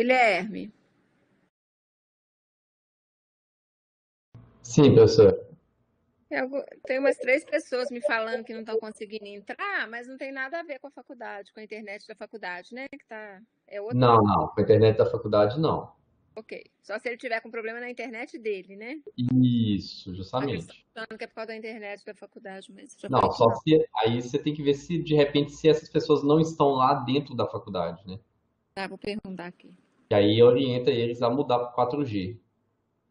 Guilherme, Sim, professor. tem umas 3 pessoas me falando que não estão conseguindo entrar, mas não tem nada a ver com a faculdade, com a internet da faculdade, né? É outra Não, coisa. não, com a internet da faculdade não. Ok. Só se ele tiver com problema na internet dele, né? Isso, A questão justamente. falando que é por causa da internet da faculdade, mas eu já falei Não, que só não. se aí você tem que ver se de repente se essas pessoas não estão lá dentro da faculdade, né? Tá, vou perguntar aqui. E aí orienta eles a mudar para 4G,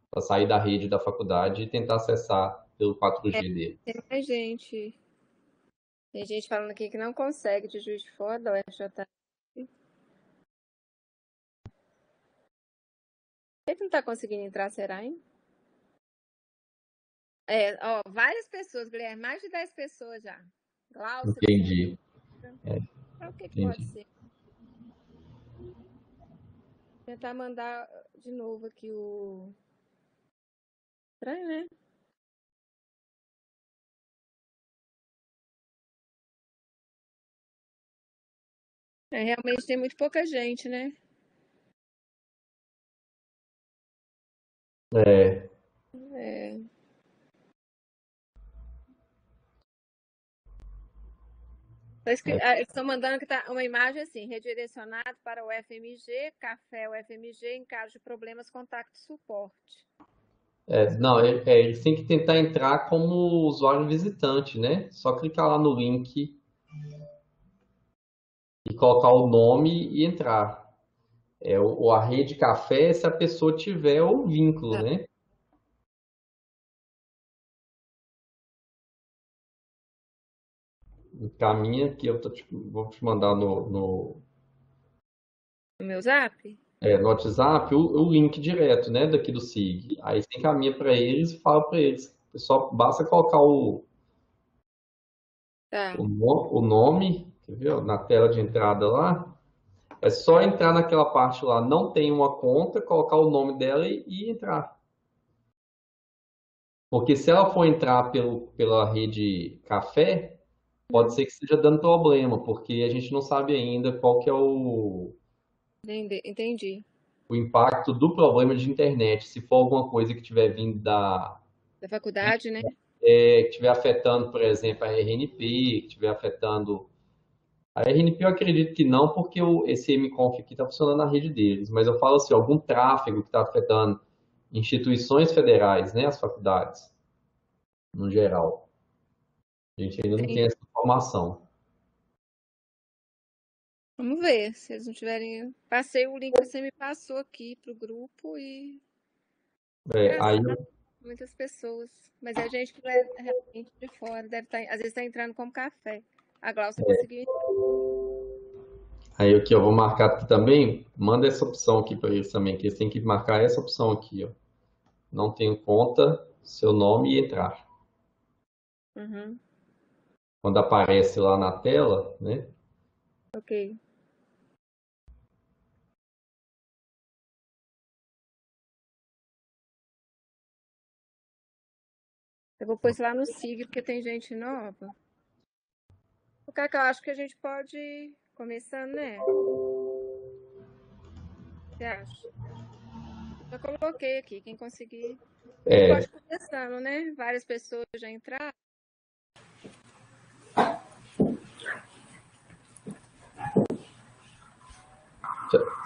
para sair da rede da faculdade e tentar acessar pelo 4G dele. Tem mais gente. Tem gente falando aqui que não consegue de Juiz de Fora da UFJF. Ele não tá conseguindo entrar, será, hein? Ó, várias pessoas, Guilherme, mais de 10 pessoas já. Glaucia tá falando. Entendi, O que pode entendi. ser? Vou tentar mandar de novo aqui o. Estranho, né? Realmente tem muito pouca gente, né? É, É, é, eles estão mandando que tá uma imagem assim, redirecionado para o FMG, café UFMG, em caso de problemas, contacte suporte. não, eles têm que tentar entrar como usuário visitante, né? Só clicar lá no link e colocar o nome e entrar. A rede café se a pessoa tiver o vínculo, Tá. né? Encaminha que vou te mandar No meu zap? no WhatsApp o link direto, né? Daqui do SIG. Aí você encaminha para eles e fala para eles. Só basta colocar Tá. o nome, quer ver, ó, na tela de entrada lá. É só entrar naquela parte lá, não tem uma conta, colocar o nome dela e entrar. Porque se ela for entrar pela rede café, pode Uhum. ser que esteja dando problema, porque a gente não sabe ainda qual que é Entendi. o impacto do problema de internet. Se for alguma coisa que tiver vindo Da faculdade, né? que estiver afetando, por exemplo, a RNP, que estiver afetando. A RNP eu acredito que não, porque esse mconf aqui está funcionando na rede deles. Mas eu falo assim, algum tráfego que está afetando instituições federais, né, as faculdades, no geral. A gente ainda não tem Entendi. essa informação. Vamos ver se eles não tiverem. Passei o link que você me passou aqui pro grupo e. Aí Engraçado, muitas pessoas. Mas é gente que é realmente de fora. Deve estar, às vezes está entrando como café. A Glaucia conseguiu. Aí aqui eu vou marcar aqui também, manda essa opção aqui para eles também, que eles têm que marcar essa opção aqui, ó. Não tenho conta, seu nome e entrar. Uhum. Quando aparece lá na tela, né? Ok. Eu vou pôr isso lá no SIG, porque tem gente nova. O que é que eu acho que a gente pode ir começando, né? O que você acha? Já coloquei aqui, quem conseguir. A gente pode É, ir começando, né? Várias pessoas já entraram.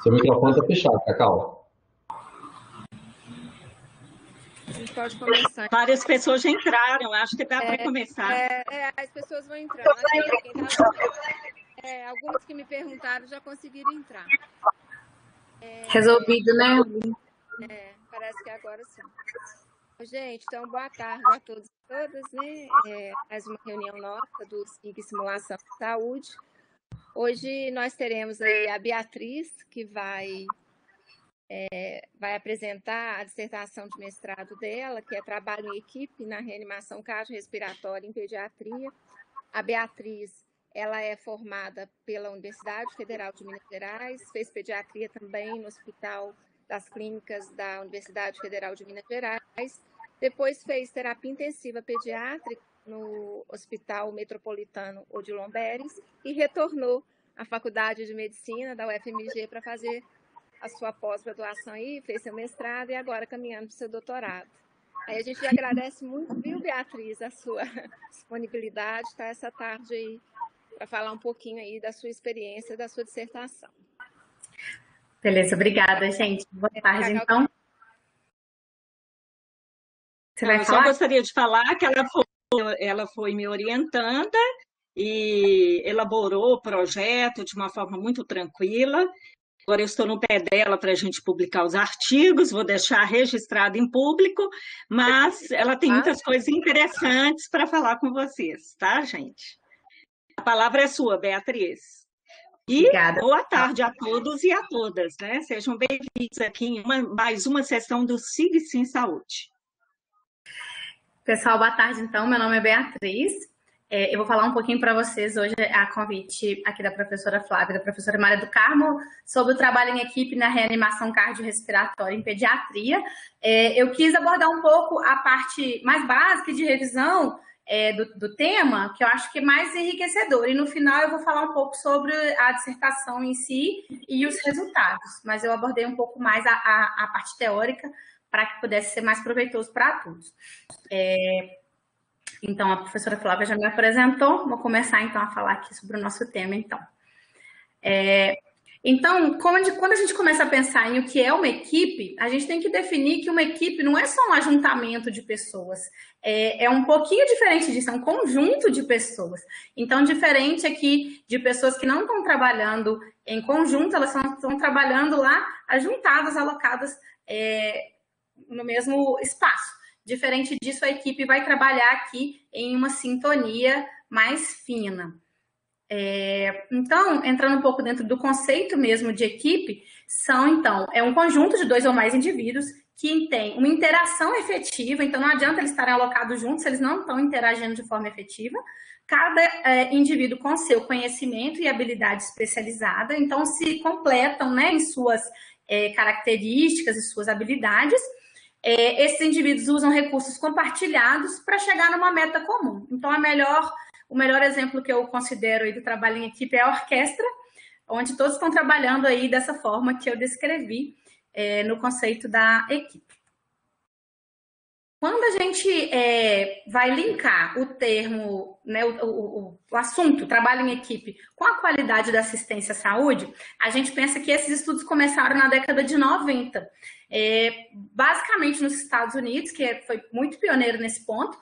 seu microfone está fechado, Cacau. A gente pode começar. Várias pessoas já entraram, acho que dá para começar. As pessoas vão entrando. Aqui, quem tá, algumas que me perguntaram já conseguiram entrar. Resolvido, né? Parece que agora sim. Gente, então boa tarde a todos e todas, né? Mais uma reunião nossa do SIG Simulação de Saúde. Hoje nós teremos aí a Beatriz, que vai apresentar a dissertação de mestrado dela, que é trabalho em equipe na reanimação cardiorrespiratória em pediatria. A Beatriz, ela é formada pela Universidade Federal de Minas Gerais, fez pediatria também no Hospital das Clínicas da Universidade Federal de Minas Gerais, depois fez terapia intensiva pediátrica no Hospital Metropolitano Odilon Beres e retornou à Faculdade de Medicina da UFMG para fazer a sua pós-graduação aí, fez seu mestrado e agora caminhando para o seu doutorado. Aí a gente agradece muito, viu, Beatriz, a sua disponibilidade, tá, essa tarde aí, para falar um pouquinho aí da sua experiência, da sua dissertação. Beleza, obrigada, gente. Boa tarde, então. Você vai falar? Eu só gostaria de falar que ela foi me orientanda e elaborou o projeto de uma forma muito tranquila. Agora eu estou no pé dela para a gente publicar os artigos, vou deixar registrado em público, mas ela tem muitas coisas interessantes para falar com vocês, tá, gente? A palavra é sua, Beatriz. E obrigada. Boa tarde a todos e a todas, né? Sejam bem-vindos aqui em mais uma sessão do SIG Sim Saúde. Pessoal, boa tarde, então. Meu nome é Beatriz. Eu vou falar um pouquinho para vocês hoje, a convite aqui da professora Flávia e da professora Maria do Carmo, sobre o trabalho em equipe na reanimação cardiorrespiratória em pediatria. Eu quis abordar um pouco a parte mais básica de revisão do tema, que eu acho que é mais enriquecedor. E no final eu vou falar um pouco sobre a dissertação em si e os resultados. Mas eu abordei um pouco mais a parte teórica para que pudesse ser mais proveitoso para todos. Então, a professora Flávia já me apresentou. Vou começar, então, a falar aqui sobre o nosso tema, então. Então, quando a gente começa a pensar em o que é uma equipe, a gente tem que definir que uma equipe não é só um ajuntamento de pessoas, é um pouquinho diferente disso, é um conjunto de pessoas. Então, diferente aqui de pessoas que não estão trabalhando em conjunto, elas estão trabalhando lá, ajuntadas, alocadas no mesmo espaço. Diferente disso, a equipe vai trabalhar aqui em uma sintonia mais fina. Então, entrando um pouco dentro do conceito mesmo de equipe, é um conjunto de 2 ou mais indivíduos que tem uma interação efetiva, então não adianta eles estarem alocados juntos se eles não estão interagindo de forma efetiva. Cada indivíduo com seu conhecimento e habilidade especializada, então se completam, né, em suas características e suas habilidades. Esses indivíduos usam recursos compartilhados para chegar numa meta comum. Então, o melhor exemplo que eu considero aí do trabalho em equipe é a orquestra, onde todos estão trabalhando aí dessa forma que eu descrevi no conceito da equipe. Quando a gente vai linkar o termo, né, o assunto, trabalho em equipe, com a qualidade da assistência à saúde, a gente pensa que esses estudos começaram na década de 90. Basicamente nos Estados Unidos, que foi muito pioneiro nesse ponto,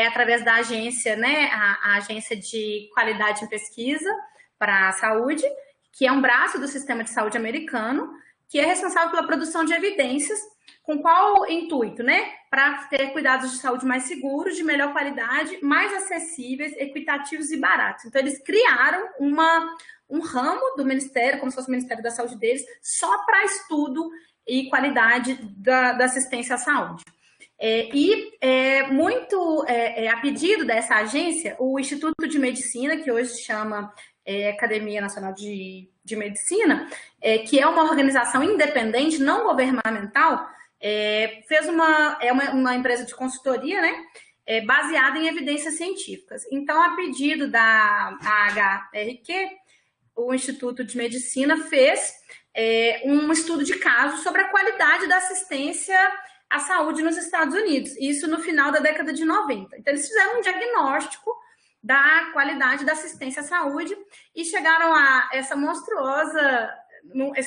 através da agência, né, a Agência de Qualidade em Pesquisa para a Saúde, que é um braço do sistema de saúde americano, que é responsável pela produção de evidências, com qual intuito, né? Para ter cuidados de saúde mais seguros, de melhor qualidade, mais acessíveis, equitativos e baratos. Então, eles criaram um ramo do Ministério, como se fosse o Ministério da Saúde deles, só para estudo e qualidade da assistência à saúde. A pedido dessa agência, o Instituto de Medicina, que hoje se chama Academia Nacional de Medicina, que é uma organização independente, não governamental, fez uma empresa de consultoria, né, baseada em evidências científicas. Então, a pedido da AHRQ, o Instituto de Medicina fez um estudo de caso sobre a qualidade da assistência à saúde nos Estados Unidos, isso no final da década de 90. Então, eles fizeram um diagnóstico da qualidade da assistência à saúde e chegaram a esse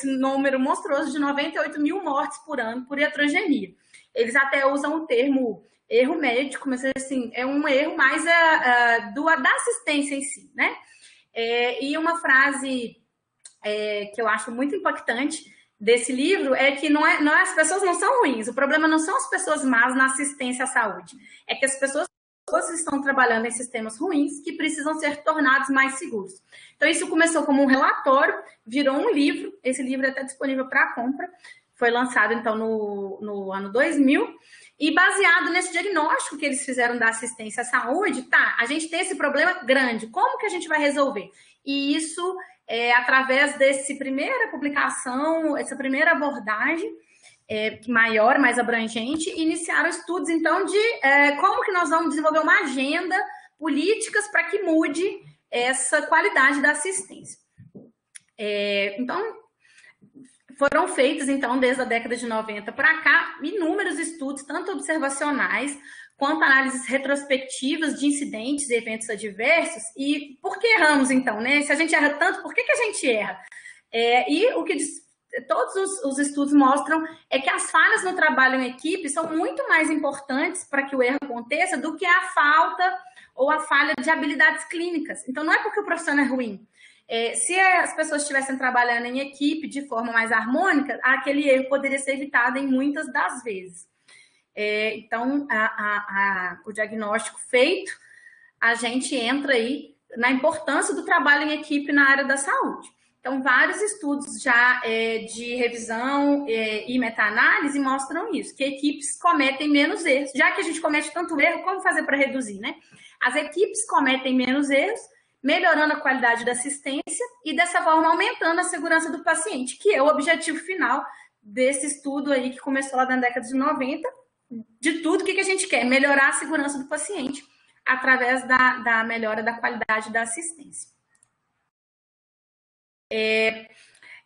número monstruoso de 98 mil mortes por ano por iatrogenia. Eles até usam o termo erro médico, mas assim, é um erro mais da assistência em si, né? E uma frase que eu acho muito impactante desse livro é que as pessoas não são ruins, o problema não são as pessoas más na assistência à saúde, é que as pessoas estão trabalhando em sistemas ruins que precisam ser tornados mais seguros. Então, isso começou como um relatório, virou um livro, esse livro é até disponível para compra, foi lançado, então, no ano 2000, e baseado nesse diagnóstico que eles fizeram da assistência à saúde, a gente tem esse problema grande, como que a gente vai resolver? E isso, através dessa primeira publicação, essa primeira abordagem, maior, mais abrangente, iniciaram estudos, então, de como que nós vamos desenvolver uma agenda, políticas para que mude essa qualidade da assistência. Então, foram feitos, então, desde a década de 90 para cá, inúmeros estudos, tanto observacionais, quanto análises retrospectivas de incidentes e eventos adversos. E por que erramos, então, né? Se a gente erra tanto, por que a gente erra? E o que todos os estudos mostram é que as falhas no trabalho em equipe são muito mais importantes para que o erro aconteça do que a falta ou a falha de habilidades clínicas. Então, não é porque o profissional é ruim. Se as pessoas estivessem trabalhando em equipe de forma mais harmônica, aquele erro poderia ser evitado em muitas das vezes. Então, o diagnóstico feito, a gente entra aí na importância do trabalho em equipe na área da saúde. Então, vários estudos já de revisão e meta-análise mostram isso, que equipes cometem menos erros. Já que a gente comete tanto erro, como fazer para reduzir, né? As equipes cometem menos erros, melhorando a qualidade da assistência e, dessa forma, aumentando a segurança do paciente, que é o objetivo final desse estudo aí que começou lá na década de 90. De tudo, o que a gente quer? Melhorar a segurança do paciente através da melhora da qualidade da assistência.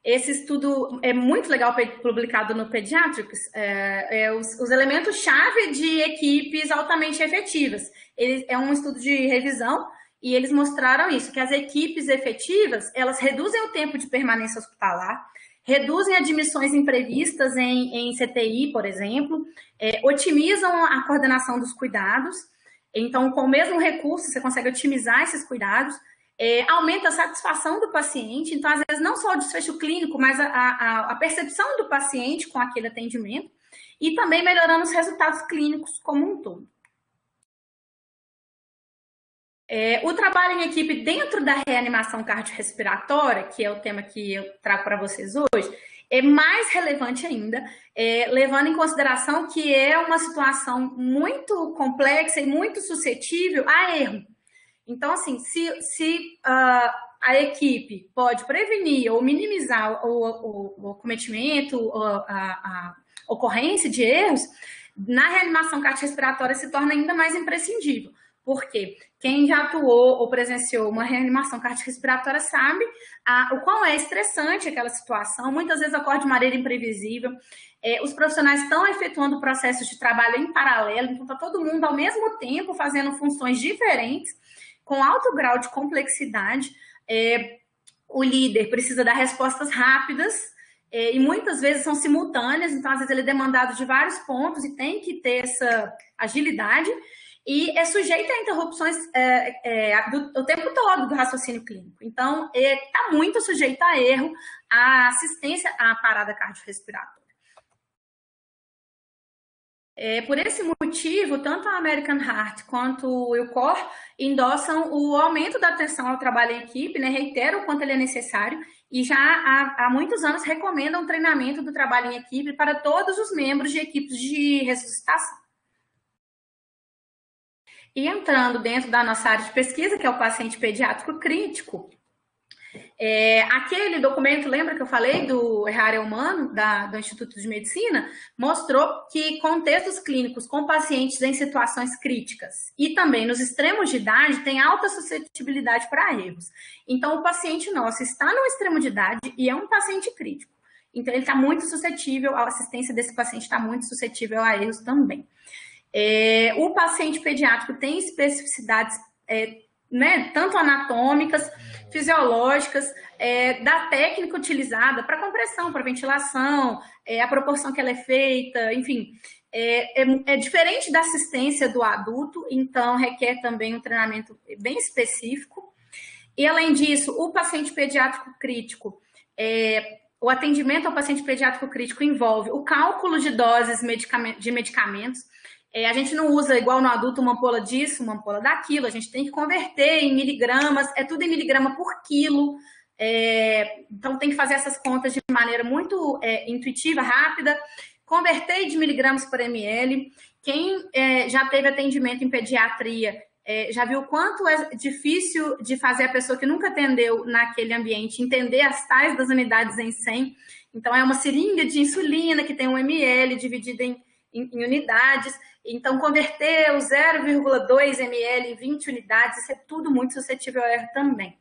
Esse estudo é muito legal, publicado no Pediatrics, os elementos-chave de equipes altamente efetivas. Ele é um estudo de revisão e eles mostraram isso, que as equipes efetivas, elas reduzem o tempo de permanência hospitalar, reduzem admissões imprevistas em CTI, por exemplo, otimizam a coordenação dos cuidados. Então, com o mesmo recurso, você consegue otimizar esses cuidados, aumenta a satisfação do paciente. Então, às vezes, não só o desfecho clínico, mas a percepção do paciente com aquele atendimento, e também melhorando os resultados clínicos como um todo. O trabalho em equipe dentro da reanimação cardiorrespiratória, que é o tema que eu trago para vocês hoje, é mais relevante ainda, levando em consideração que é uma situação muito complexa e muito suscetível a erro. Então, assim, se a equipe pode prevenir ou minimizar o cometimento, a ocorrência de erros, na reanimação cardiorrespiratória se torna ainda mais imprescindível. Porque quem já atuou ou presenciou uma reanimação cardiorrespiratória sabe o quão é estressante aquela situação, muitas vezes ocorre de maneira imprevisível. Os profissionais estão efetuando processos de trabalho em paralelo, então está todo mundo ao mesmo tempo fazendo funções diferentes, com alto grau de complexidade. O líder precisa dar respostas rápidas e muitas vezes são simultâneas, então às vezes ele é demandado de vários pontos e tem que ter essa agilidade. E é sujeito a interrupções o tempo todo do raciocínio clínico. Então, está muito sujeito a erro a assistência à parada cardiorrespiratória. Por esse motivo, tanto a American Heart quanto o ILCOR endossam o aumento da atenção ao trabalho em equipe, né, reiteram o quanto ele é necessário e já há muitos anos recomendam o treinamento do trabalho em equipe para todos os membros de equipes de ressuscitação. E entrando dentro da nossa área de pesquisa, que é o paciente pediátrico crítico, aquele documento, lembra que eu falei do Errário Humano, do Instituto de Medicina, mostrou que contextos clínicos com pacientes em situações críticas e também nos extremos de idade têm alta suscetibilidade para erros. Então, o paciente nosso está no extremo de idade e é um paciente crítico. Então, ele está muito suscetível, a assistência desse paciente está muito suscetível a erros também. O paciente pediátrico tem especificidades, né, tanto anatômicas, fisiológicas, da técnica utilizada para compressão, para ventilação, a proporção que ela é feita, enfim, é diferente da assistência do adulto, então requer também um treinamento bem específico. E além disso, o paciente pediátrico crítico, o atendimento ao paciente pediátrico crítico envolve o cálculo de doses de medicamentos. A gente não usa, igual no adulto, uma ampola disso, uma ampola daquilo. A gente tem que converter em miligramas, tudo em miligrama por quilo. Então, tem que fazer essas contas de maneira muito intuitiva, rápida. Converter de miligramas por ml. Quem já teve atendimento em pediatria já viu o quanto é difícil de fazer a pessoa que nunca atendeu naquele ambiente entender as tais das unidades em 100. Então, é uma seringa de insulina que tem 1 ml dividida em unidades. Então, converter o 0,2 ml em 20 unidades, isso é tudo muito suscetível a erro também.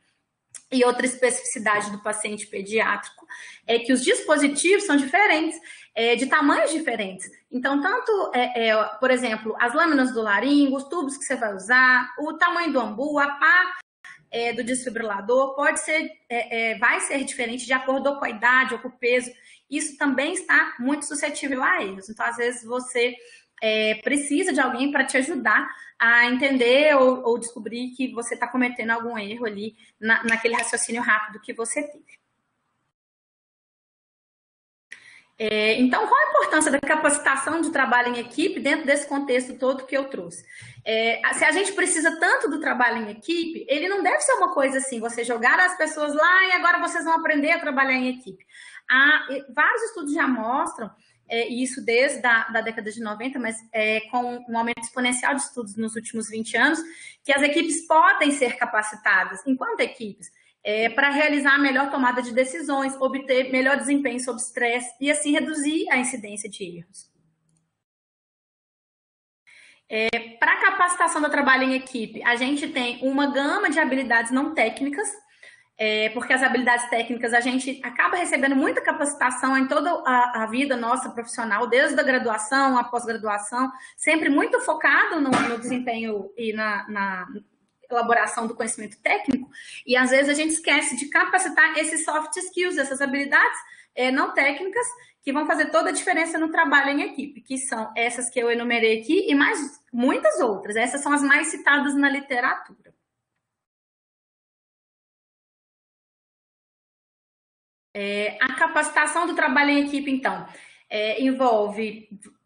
E outra especificidade do paciente pediátrico é que os dispositivos são diferentes, de tamanhos diferentes. Então, tanto, por exemplo, as lâminas do laringo, os tubos que você vai usar, o tamanho do ambu, a pá do desfibrilador pode ser, vai ser diferente de acordo com a idade ou com o peso. Isso também está muito suscetível a erros. Então, às vezes, você precisa de alguém para te ajudar a entender ou descobrir que você está cometendo algum erro ali naquele raciocínio rápido que você teve. Então, qual a importância da capacitação de trabalho em equipe dentro desse contexto todo que eu trouxe? Se a gente precisa tanto do trabalho em equipe, ele não deve ser uma coisa assim, você jogar as pessoas lá e agora vocês vão aprender a trabalhar em equipe. Vários estudos já mostram, isso desde a década de 90, mas com um aumento exponencial de estudos nos últimos 20 anos, que as equipes podem ser capacitadas, enquanto equipes, para realizar a melhor tomada de decisões, obter melhor desempenho sob estresse e assim reduzir a incidência de erros. Para a capacitação do trabalho em equipe, a gente tem uma gama de habilidades não técnicas, porque as habilidades técnicas a gente acaba recebendo muita capacitação em toda a vida nossa profissional, desde a graduação, a pós-graduação, sempre muito focado no desempenho e na elaboração do conhecimento técnico, e às vezes a gente esquece de capacitar esses soft skills, essas habilidades não técnicas, que vão fazer toda a diferença no trabalho em equipe, que são essas que eu enumerei aqui e mais muitas outras. Essas são as mais citadas na literatura. A capacitação do trabalho em equipe, então,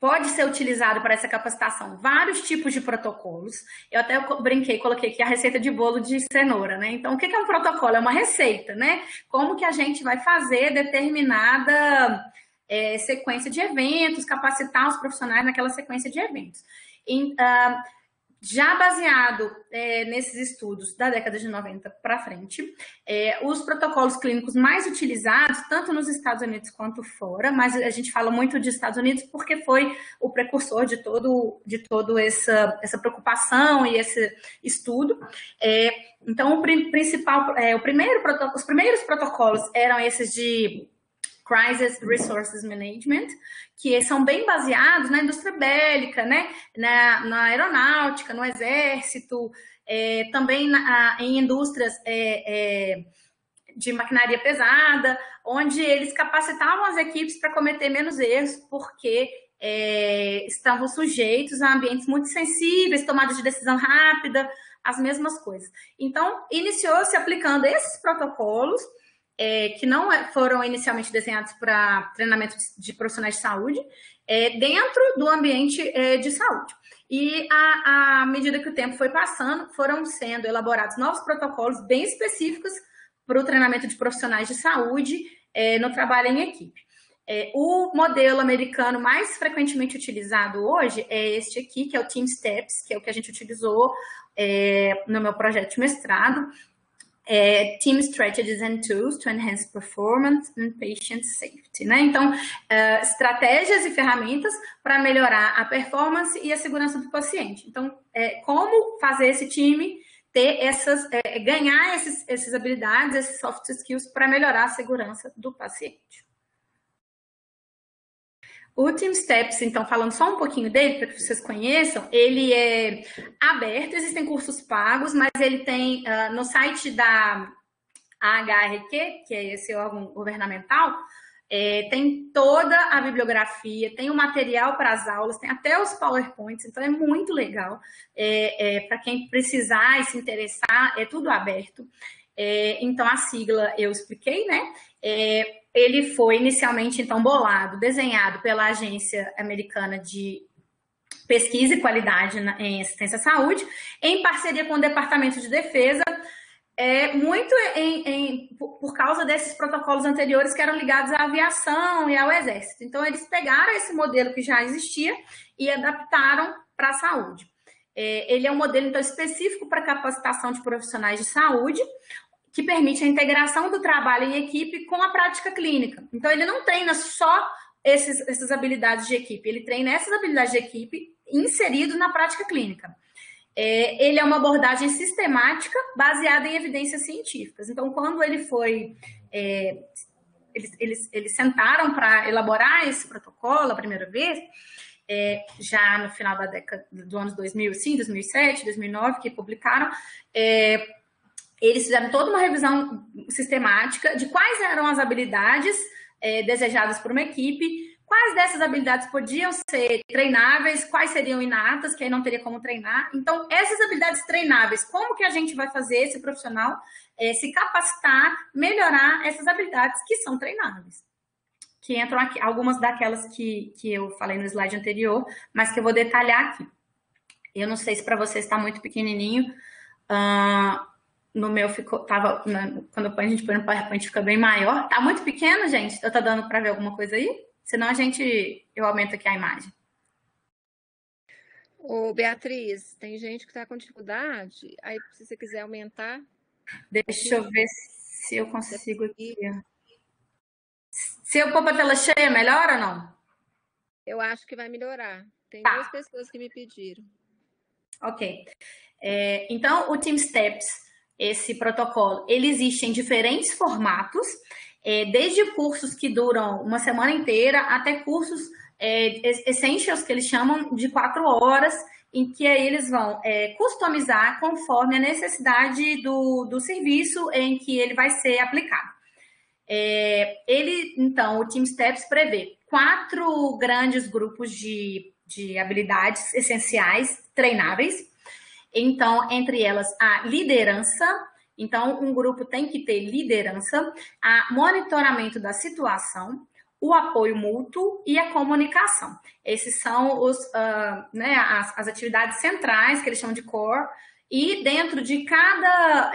pode ser utilizado para essa capacitação vários tipos de protocolos. Eu até brinquei, coloquei aqui a receita de bolo de cenoura, né? Então, o que é um protocolo? É uma receita, né? Como que a gente vai fazer determinada sequência de eventos, capacitar os profissionais naquela sequência de eventos. Já baseado nesses estudos da década de 90 para frente, os protocolos clínicos mais utilizados, tanto nos Estados Unidos quanto fora, mas a gente fala muito dos Estados Unidos porque foi o precursor de todo essa preocupação e esse estudo. Então, os primeiros protocolos eram esses de Crisis Resources Management, que são bem baseados na indústria bélica, né? na aeronáutica, no exército, também em indústrias de maquinaria pesada, onde eles capacitavam as equipes para cometer menos erros, porque estavam sujeitos a ambientes muito sensíveis, tomada de decisão rápida, as mesmas coisas. Então, iniciou-se aplicando esses protocolos, que não foram inicialmente desenhados para treinamento de profissionais de saúde, dentro do ambiente de saúde. E à medida que o tempo foi passando, foram sendo elaborados novos protocolos bem específicos para o treinamento de profissionais de saúde no trabalho em equipe. O modelo americano mais frequentemente utilizado hoje é este aqui, que é o Team Steps, que é o que a gente utilizou no meu projeto de mestrado. Team Strategies and Tools to Enhance Performance and Patient Safety, né? Então, estratégias e ferramentas para melhorar a performance e a segurança do paciente. Então, como fazer esse time ter ganhar essas habilidades, esses soft skills para melhorar a segurança do paciente. O Team Steps, então, falando só um pouquinho dele, para que vocês conheçam, ele é aberto, existem cursos pagos, mas ele tem no site da AHRQ, que é esse órgão governamental, tem toda a bibliografia, tem o material para as aulas, tem até os PowerPoints, então é muito legal. Para quem precisar e se interessar, é tudo aberto. Então, a sigla eu expliquei, né? Ele foi inicialmente, então, desenhado pela Agência Americana de Pesquisa e Qualidade em Assistência à Saúde, em parceria com o Departamento de Defesa, muito por causa desses protocolos anteriores que eram ligados à aviação e ao Exército. Então, eles pegaram esse modelo que já existia e adaptaram para a saúde. Ele é um modelo, então, específico para capacitação de profissionais de saúde, que permite a integração do trabalho em equipe com a prática clínica. Então, ele não treina só essas habilidades de equipe, ele treina essas habilidades de equipe inserido na prática clínica. ele é uma abordagem sistemática baseada em evidências científicas. Então, quando ele foi... Eles sentaram para elaborar esse protocolo a primeira vez, já no final da década do ano 2000, sim, 2007, 2009, que publicaram, eles fizeram toda uma revisão sistemática de quais eram as habilidades desejadas por uma equipe, quais dessas habilidades podiam ser treináveis, quais seriam inatas, que aí não teria como treinar. Então, essas habilidades treináveis, como que a gente vai fazer esse profissional se capacitar, melhorar essas habilidades que são treináveis? Que entram aqui, algumas daquelas que eu falei no slide anterior, mas que eu vou detalhar aqui. Eu não sei se para vocês está muito pequenininho. No meu ficou, quando a gente põe no PowerPoint fica bem maior. Tá muito pequeno, gente? Tá dando para ver alguma coisa aí? Senão eu aumento aqui a imagem. Ô, Beatriz, tem gente que está com dificuldade. Aí, se você quiser aumentar... Deixa eu ver se eu consigo aqui. Se eu pôr a tela cheia, melhora ou não? Eu acho que vai melhorar. Tem 2 pessoas que me pediram. Ok. Então, o Team Steps, esse protocolo, ele existe em diferentes formatos, desde cursos que duram uma semana inteira até cursos essentials, que eles chamam de 4 horas, em que aí eles vão customizar conforme a necessidade do serviço em que ele vai ser aplicado. Então, o Team Steps prevê 4 grandes grupos de habilidades essenciais treináveis. Então, entre elas, a liderança. Então, um grupo tem que ter liderança, a monitoramento da situação, o apoio mútuo e a comunicação. Esses são as atividades centrais, que eles chamam de core, e dentro de cada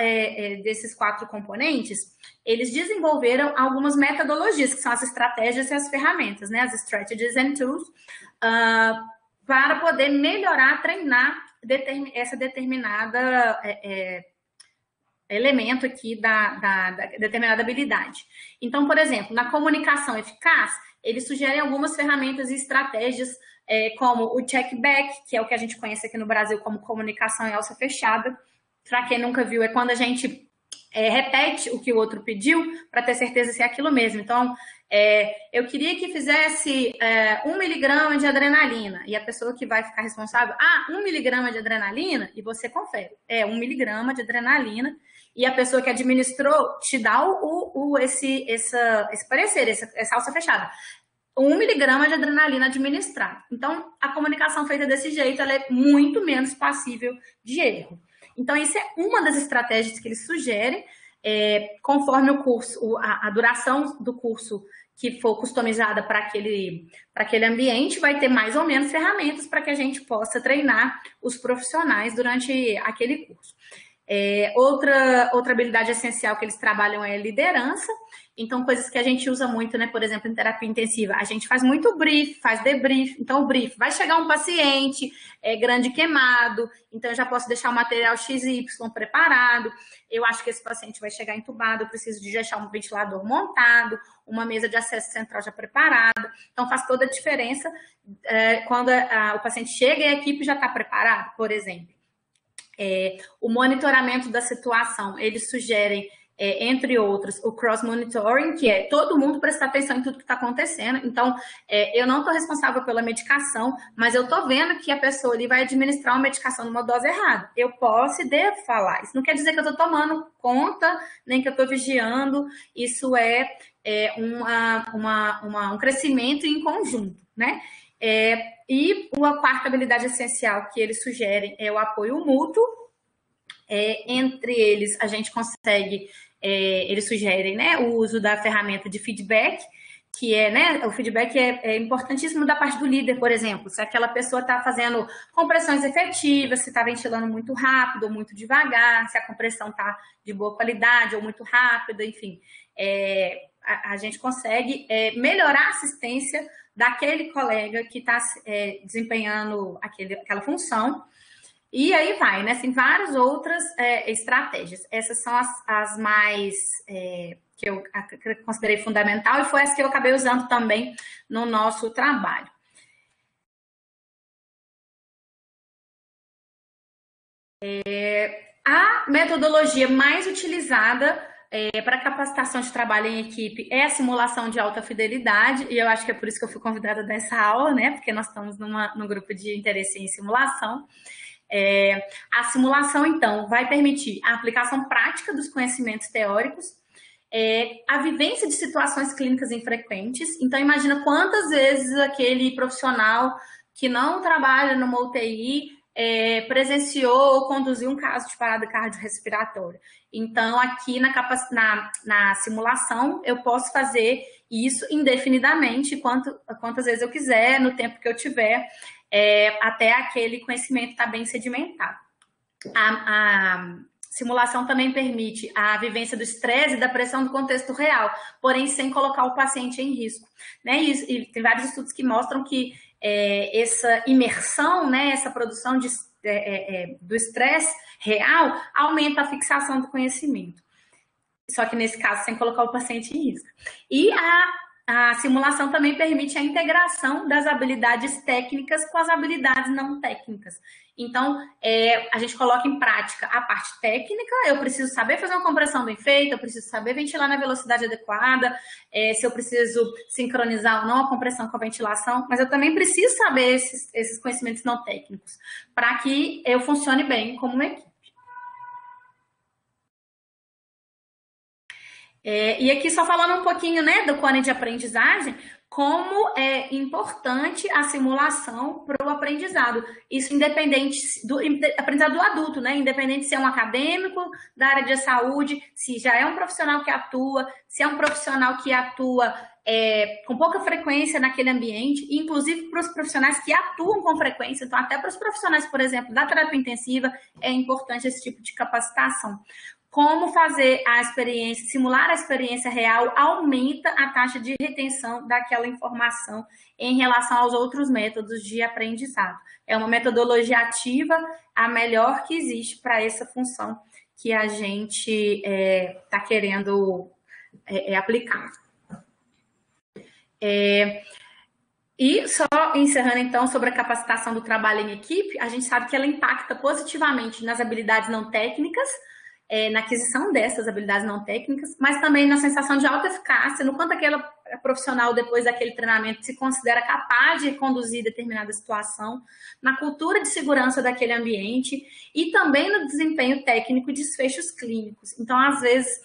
desses 4 componentes, eles desenvolveram algumas metodologias, que são as estratégias e as ferramentas, né? As strategies and tools, para poder melhorar, treinar essa determinada elemento aqui da determinada habilidade. Então, por exemplo, na comunicação eficaz, eles sugerem algumas ferramentas e estratégias, como o check-back, que é o que a gente conhece aqui no Brasil como comunicação em alça fechada. Para quem nunca viu, é quando a gente repete o que o outro pediu para ter certeza se é aquilo mesmo. Então, eu queria que fizesse 1 miligrama de adrenalina, e a pessoa que vai ficar responsável, 1 miligrama de adrenalina, e você confere, 1 miligrama de adrenalina, e a pessoa que administrou te dá esse parecer, essa alça fechada. 1 miligrama de adrenalina administrado. Então, a comunicação feita desse jeito, ela é muito menos passível de erro. Então, isso é uma das estratégias que eles sugerem, conforme o curso, a duração do curso que for customizada para aquele ambiente, vai ter mais ou menos ferramentas para que a gente possa treinar os profissionais durante aquele curso. Outra habilidade essencial que eles trabalham é liderança. Então, coisas que a gente usa muito, né? Por exemplo, em terapia intensiva, a gente faz muito brief, faz debrief. Então, o brief, vai chegar um paciente grande queimado, então eu já posso deixar o material XY preparado. Eu acho que esse paciente vai chegar entubado, eu preciso de deixar um ventilador montado, uma mesa de acesso central já preparada. Então, faz toda a diferença quando o paciente chega e a equipe já está preparada, por exemplo. O monitoramento da situação, eles sugerem, entre outros, o cross-monitoring, que é todo mundo prestar atenção em tudo que está acontecendo. Então, eu não estou responsável pela medicação, mas eu estou vendo que a pessoa ali vai administrar uma medicação numa dose errada. Eu posso e devo falar. Isso não quer dizer que eu estou tomando conta, nem que eu estou vigiando. Isso um crescimento em conjunto, né? E uma 4ª habilidade essencial que eles sugerem é o apoio mútuo. Entre eles, a gente consegue, eles sugerem, né, o uso da ferramenta de feedback, que o feedback é importantíssimo da parte do líder, por exemplo. Se aquela pessoa está fazendo compressões efetivas, se está ventilando muito rápido ou muito devagar, se a compressão está de boa qualidade ou muito rápida, enfim. A gente consegue melhorar a assistência daquele colega que está desempenhando aquela função. E aí vai, né? Tem várias outras estratégias. Essas são as mais que eu considerei fundamental e foi as que eu acabei usando também no nosso trabalho. A metodologia mais utilizada para capacitação de trabalho em equipe é a simulação de alta fidelidade, e eu acho que é por isso que eu fui convidada dessa aula, né? Porque nós estamos num grupo de interesse em simulação. A simulação, então, vai permitir a aplicação prática dos conhecimentos teóricos, a vivência de situações clínicas infrequentes. Então, imagina quantas vezes aquele profissional que não trabalha numa UTI presenciou ou conduziu um caso de parada cardiorrespiratória. Então, aqui na simulação, eu posso fazer isso indefinidamente, quantas vezes eu quiser, no tempo que eu tiver, até aquele conhecimento estar bem sedimentado. A simulação também permite a vivência do estresse e da pressão do contexto real, porém sem colocar o paciente em risco, né? E tem vários estudos que mostram que essa imersão, né, essa produção do estresse real aumenta a fixação do conhecimento. Só que nesse caso, sem colocar o paciente em risco. E a simulação também permite a integração das habilidades técnicas com as habilidades não técnicas. Então, a gente coloca em prática a parte técnica. Eu preciso saber fazer uma compressão bem feita, eu preciso saber ventilar na velocidade adequada, se eu preciso sincronizar ou não a compressão com a ventilação, mas eu também preciso saber esses conhecimentos não técnicos para que eu funcione bem como uma equipe. E aqui só falando um pouquinho, né, do cone de aprendizagem, como é importante a simulação para o aprendizado. Isso independente do aprendizado do adulto, né? Independente se é um acadêmico da área de saúde, se já é um profissional que atua, se é um profissional que atua com pouca frequência naquele ambiente, inclusive para os profissionais que atuam com frequência, então até para os profissionais, por exemplo, da terapia intensiva, é importante esse tipo de capacitação. Como fazer a experiência, simular a experiência real, aumenta a taxa de retenção daquela informação em relação aos outros métodos de aprendizado. É uma metodologia ativa, a melhor que existe para essa função que a gente está querendo aplicar. E só encerrando então sobre a capacitação do trabalho em equipe, a gente sabe que ela impacta positivamente nas habilidades não técnicas, na aquisição dessas habilidades não técnicas, mas também na sensação de alta eficácia, no quanto aquele profissional, depois daquele treinamento, se considera capaz de conduzir determinada situação, na cultura de segurança daquele ambiente e também no desempenho técnico e desfechos clínicos. Então, às vezes,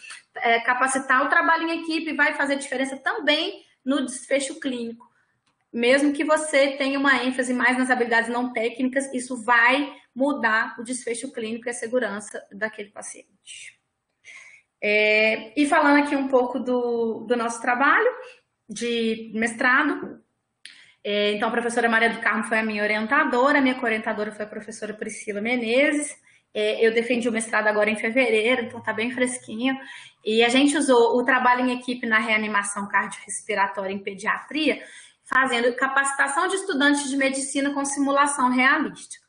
capacitar o trabalho em equipe vai fazer diferença também no desfecho clínico. Mesmo que você tenha uma ênfase mais nas habilidades não técnicas, isso vai mudar o desfecho clínico e a segurança daquele paciente. E falando aqui um pouco do nosso trabalho de mestrado, então a professora Maria do Carmo foi a minha orientadora, a minha co-orientadora foi a professora Priscila Menezes. Eu defendi o mestrado agora em fevereiro, então está bem fresquinho. E a gente usou o trabalho em equipe na reanimação cardiorrespiratória em pediatria, fazendo capacitação de estudantes de medicina com simulação realística.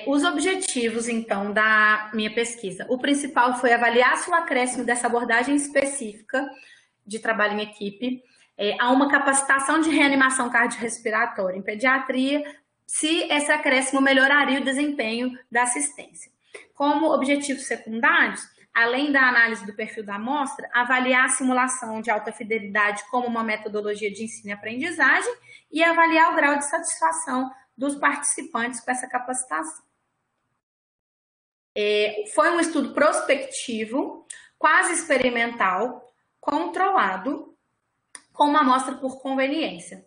Os objetivos, então, da minha pesquisa. O principal foi avaliar se o acréscimo dessa abordagem específica de trabalho em equipe a uma capacitação de reanimação cardiorrespiratória em pediatria, se esse acréscimo melhoraria o desempenho da assistência. Como objetivos secundários, além da análise do perfil da amostra, avaliar a simulação de alta fidelidade como uma metodologia de ensino e aprendizagem e avaliar o grau de satisfação dos participantes com essa capacitação. Foi um estudo prospectivo, quase experimental, controlado, com uma amostra por conveniência.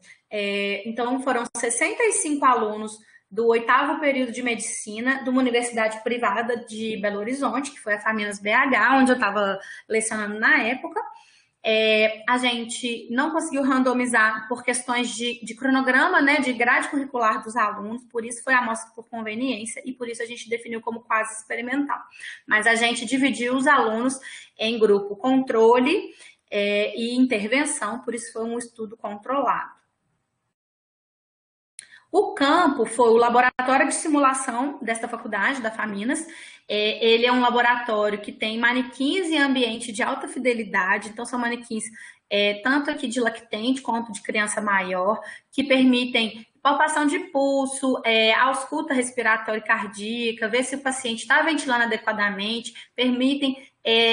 Então, foram 65 alunos do 8º período de medicina de uma universidade privada de Belo Horizonte, que foi a Faminas BH, onde eu estava lecionando na época. A gente não conseguiu randomizar por questões de cronograma, né, de grade curricular dos alunos, por isso foi a amostra por conveniência e por isso a gente definiu como quase experimental. Mas a gente dividiu os alunos em grupo controle e intervenção, por isso foi um estudo controlado. O campo foi o laboratório de simulação desta faculdade, da Faminas. Ele é um laboratório que tem manequins em ambiente de alta fidelidade, então são manequins tanto aqui de lactente quanto de criança maior, que permitem palpação de pulso, ausculta respiratória e cardíaca, ver se o paciente está ventilando adequadamente, permitem,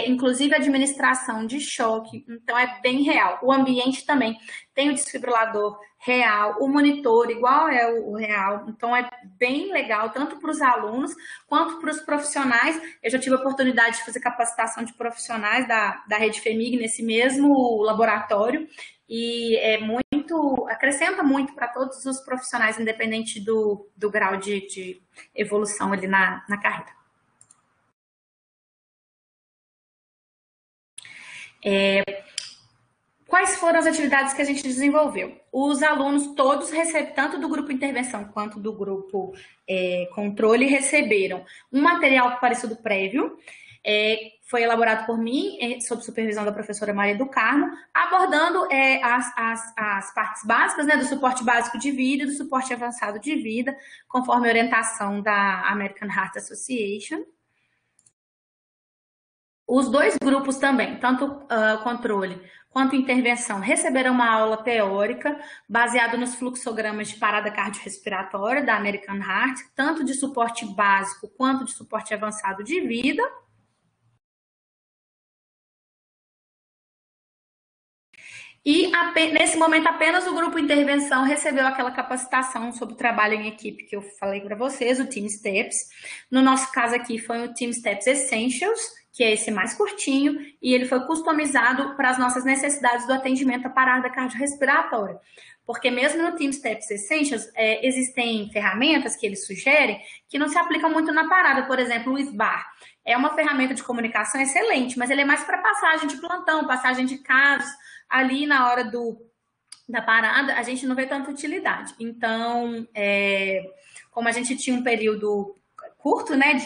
inclusive, administração de choque. Então, é bem real. O ambiente também tem o desfibrilador real, o monitor igual é o real. Então, é bem legal, tanto para os alunos quanto para os profissionais. Eu já tive a oportunidade de fazer capacitação de profissionais da Rede FEMIG nesse mesmo laboratório, e acrescenta muito para todos os profissionais, independente do grau de evolução ali na carreira. Quais foram as atividades que a gente desenvolveu? Os alunos todos receberam, tanto do grupo intervenção quanto do grupo controle, receberam um material parecido prévio, foi elaborado por mim, sob supervisão da professora Maria do Carmo, abordando as partes básicas, né, do suporte básico de vida e do suporte avançado de vida, conforme a orientação da American Heart Association. Os dois grupos também, tanto controle quanto intervenção, receberam uma aula teórica baseada nos fluxogramas de parada cardiorrespiratória da American Heart, tanto de suporte básico quanto de suporte avançado de vida. E nesse momento apenas o grupo intervenção recebeu aquela capacitação sobre o trabalho em equipe que eu falei para vocês, o Team Steps. No nosso caso aqui foi o Team Steps Essentials, que é esse mais curtinho, e ele foi customizado para as nossas necessidades do atendimento à parada cardiorrespiratória. Porque mesmo no Team Steps Essentials, existem ferramentas que eles sugerem que não se aplicam muito na parada. Por exemplo, o SBAR é uma ferramenta de comunicação excelente, mas ele é mais para passagem de plantão, passagem de casos. Ali na hora da parada, a gente não vê tanta utilidade. Então, como a gente tinha um período curto, né,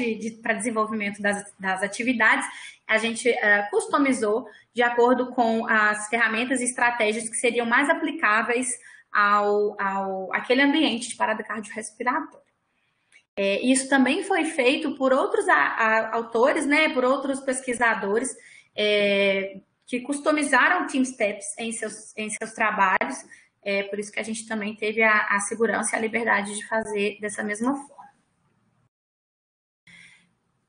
para desenvolvimento das atividades, a gente customizou de acordo com as ferramentas e estratégias que seriam mais aplicáveis àquele ambiente de parada cardiorrespiratória. Isso também foi feito por outros autores, né, por outros pesquisadores, que customizaram o Team Steps em seus trabalhos, por isso que a gente também teve a segurança e a liberdade de fazer dessa mesma forma.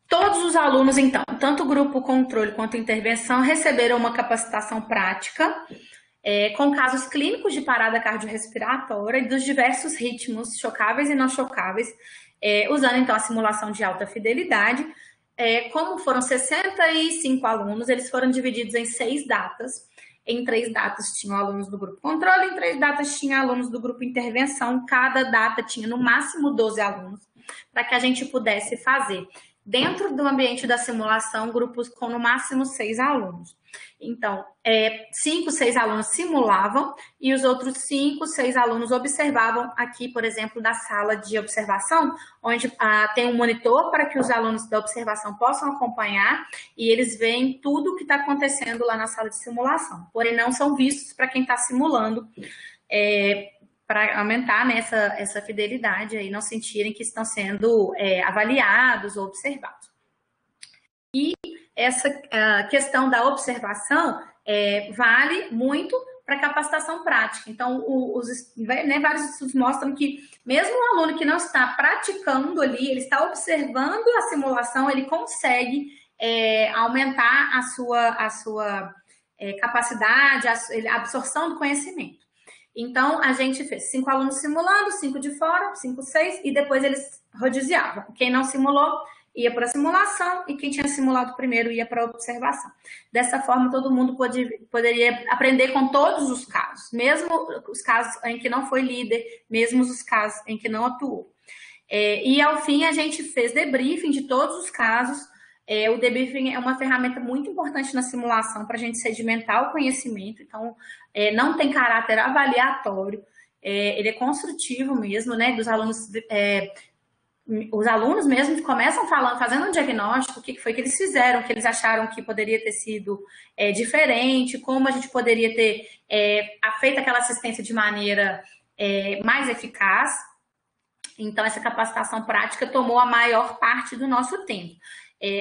Todos os alunos, então, tanto o grupo controle quanto intervenção, receberam uma capacitação prática com casos clínicos de parada cardiorrespiratória e dos diversos ritmos chocáveis e não chocáveis, usando, então, a simulação de alta fidelidade. Como foram 65 alunos, eles foram divididos em 6 datas. Em 3 datas tinham alunos do grupo controle, em 3 datas tinha alunos do grupo intervenção. Cada data tinha no máximo 12 alunos, para que a gente pudesse fazer, dentro do ambiente da simulação, grupos com no máximo 6 alunos. Então, 5, 6 alunos simulavam e os outros 5, 6 alunos observavam aqui, por exemplo, da sala de observação, onde tem um monitor para que os alunos da observação possam acompanhar e eles veem tudo o que está acontecendo lá na sala de simulação. Porém, não são vistos para quem está simulando, para aumentar, né, essa fidelidade e não sentirem que estão sendo avaliados ou observados. E essa questão da observação vale muito para capacitação prática. Então, vários estudos mostram que mesmo um aluno que não está praticando ali, ele está observando a simulação, ele consegue aumentar a sua capacidade, a absorção do conhecimento. Então, a gente fez 5 alunos simulando, 5 de fora, 5, 6, e depois eles rodiziavam. Quem não simulou ia para a simulação e quem tinha simulado primeiro ia para a observação. Dessa forma, todo mundo poderia aprender com todos os casos, mesmo os casos em que não foi líder, mesmo os casos em que não atuou. E, ao fim, a gente fez debriefing de todos os casos. O debriefing é uma ferramenta muito importante na simulação para a gente sedimentar o conhecimento, então não tem caráter avaliatório, ele é construtivo mesmo, né, dos alunos, os alunos mesmo começam fazendo um diagnóstico, o que foi que eles fizeram, o que eles acharam que poderia ter sido diferente, como a gente poderia ter feito aquela assistência de maneira mais eficaz. Então, essa capacitação prática tomou a maior parte do nosso tempo.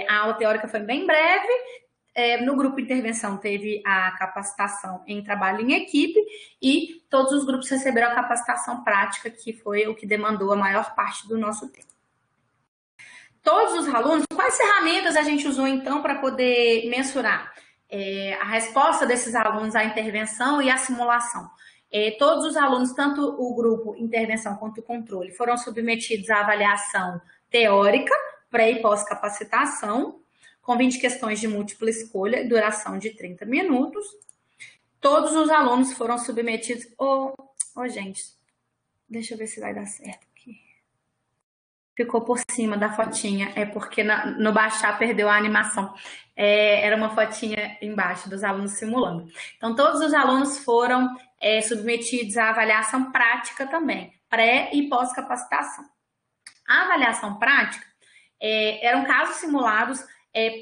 A aula teórica foi bem breve, no grupo intervenção teve a capacitação em trabalho em equipe e todos os grupos receberam a capacitação prática, que foi o que demandou a maior parte do nosso tempo. Todos os alunos, quais ferramentas a gente usou então para poder mensurar a resposta desses alunos à intervenção e à simulação? Todos os alunos, tanto o grupo intervenção quanto o controle, foram submetidos à avaliação teórica, pré e pós-capacitação, com 20 questões de múltipla escolha, duração de 30 minutos. Todos os alunos foram submetidos... gente, deixa eu ver se vai dar certo aqui. Ficou por cima da fotinha, porque no baixar perdeu a animação. Era uma fotinha embaixo dos alunos simulando. Então, todos os alunos foram submetidos à avaliação prática também, pré e pós-capacitação. A avaliação prática eram casos simulados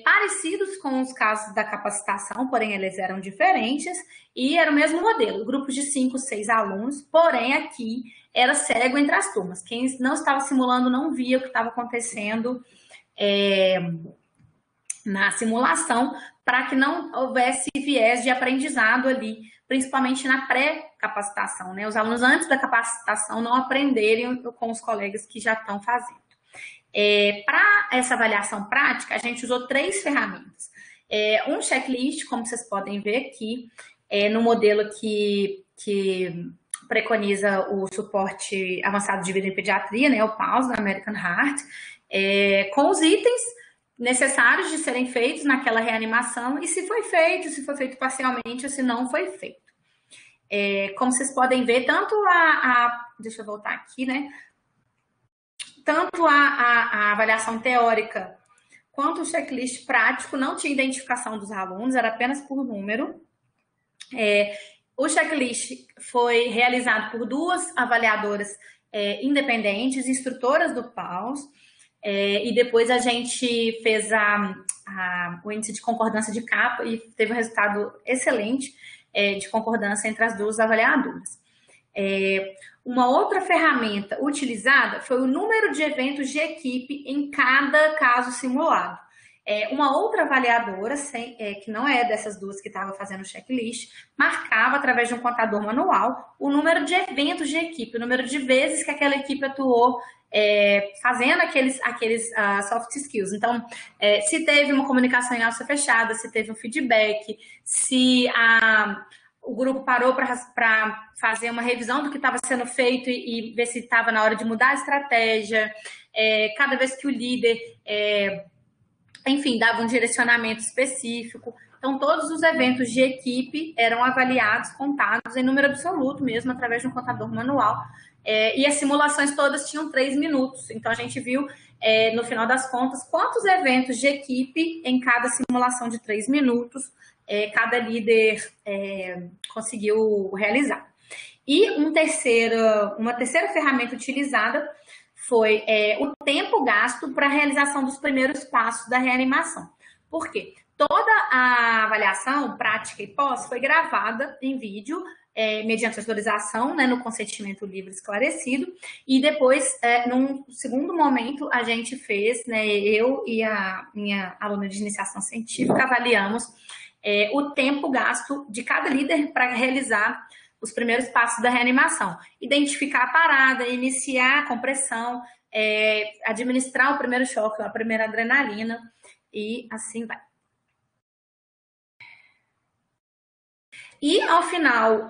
parecidos com os casos da capacitação, porém eles eram diferentes e era o mesmo modelo, grupos de 5, 6 alunos, porém aqui era cego entre as turmas. Quem não estava simulando não via o que estava acontecendo na simulação, para que não houvesse viés de aprendizado ali, principalmente na pré-capacitação, né? Os alunos antes da capacitação não aprenderem com os colegas que já estão fazendo. Para essa avaliação prática, a gente usou 3 ferramentas. Um checklist, como vocês podem ver aqui, no modelo que preconiza o suporte avançado de vida em pediatria, né, o PAUS, da American Heart, com os itens necessários de serem feitos naquela reanimação e se foi feito parcialmente ou se não foi feito. Como vocês podem ver, tanto deixa eu voltar aqui, né? Tanto a avaliação teórica quanto o checklist prático não tinha identificação dos alunos, era apenas por número. O checklist foi realizado por 2 avaliadoras independentes, instrutoras do PAUS, e depois a gente fez o índice de concordância de capa e teve um resultado excelente de concordância entre as 2 avaliadoras. Uma outra ferramenta utilizada foi o número de eventos de equipe em cada caso simulado. Uma outra avaliadora, que não é dessas 2 que estava fazendo o checklist, marcava através de um contador manual o número de eventos de equipe, o número de vezes que aquela equipe atuou fazendo aqueles soft skills. Então, se teve uma comunicação em alça fechada, se teve um feedback, se o grupo parou para fazer uma revisão do que estava sendo feito e ver se estava na hora de mudar a estratégia, cada vez que o líder, enfim, dava um direcionamento específico. Então, todos os eventos de equipe eram avaliados, contados em número absoluto mesmo, através de um contador manual. E as simulações todas tinham 3 minutos. Então, a gente viu, no final das contas, quantos eventos de equipe em cada simulação de 3 minutos cada líder conseguiu realizar. E uma terceira ferramenta utilizada foi o tempo gasto para a realização dos primeiros passos da reanimação. Por quê? Toda a avaliação prática e pós foi gravada em vídeo, mediante autorização, né, no consentimento livre esclarecido, e depois, num segundo momento, a gente fez, né, eu e a minha aluna de iniciação científica avaliamos o tempo gasto de cada líder para realizar os primeiros passos da reanimação. Identificar a parada, iniciar a compressão, administrar o primeiro choque, a primeira adrenalina, e assim vai. E, ao final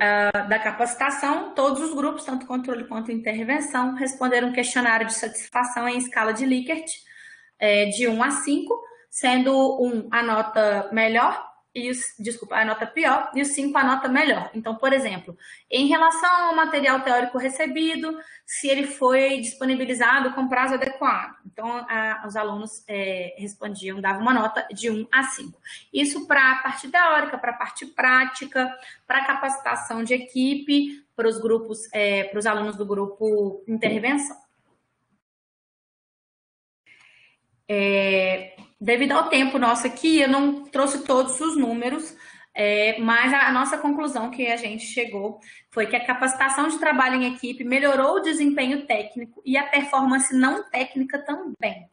da capacitação, todos os grupos, tanto controle quanto intervenção, responderam um questionário de satisfação em escala de Likert, de 1 a 5, sendo 1 a nota melhor, a nota pior, e o 5 a nota melhor. Então, por exemplo, em relação ao material teórico recebido, se ele foi disponibilizado com prazo adequado. Então, os alunos respondiam, davam uma nota de 1 a 5. Isso para a parte teórica, para a parte prática, para a capacitação de equipe, para os grupos, para os alunos do grupo intervenção. Devido ao tempo nosso aqui, eu não trouxe todos os números, mas a nossa conclusão que a gente chegou foi que a capacitação de trabalho em equipe melhorou o desempenho técnico e a performance não técnica também.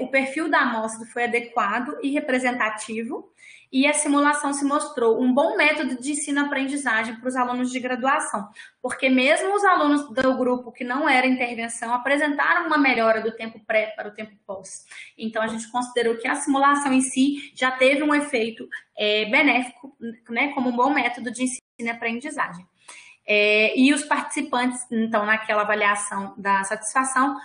o perfil da amostra foi adequado e representativo, e a simulação se mostrou um bom método de ensino-aprendizagem para os alunos de graduação, porque mesmo os alunos do grupo que não era intervenção apresentaram uma melhora do tempo pré para o tempo pós. Então, a gente considerou que a simulação em si já teve um efeito benéfico, né, como um bom método de ensino e aprendizagem. E os participantes, então, naquela avaliação da satisfação,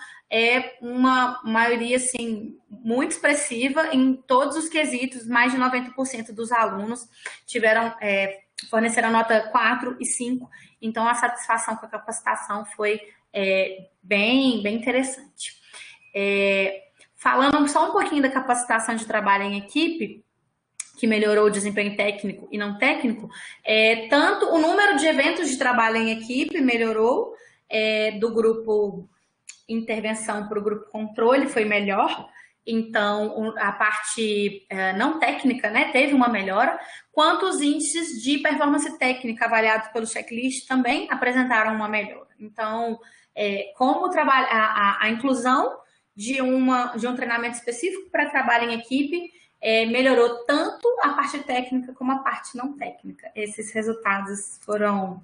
uma maioria, assim, muito expressiva em todos os quesitos. Mais de 90% dos alunos forneceram nota 4 e 5. Então, a satisfação com a capacitação foi bem interessante. Falando só um pouquinho da capacitação de trabalho em equipe, que melhorou o desempenho técnico e não técnico, tanto o número de eventos de trabalho em equipe melhorou, do grupo intervenção para o grupo controle foi melhor, então a parte não técnica, né, teve uma melhora, quanto os índices de performance técnica avaliados pelo checklist também apresentaram uma melhora. Então, como a inclusão de um treinamento específico para trabalho em equipe melhorou tanto a parte técnica como a parte não técnica. Esses resultados foram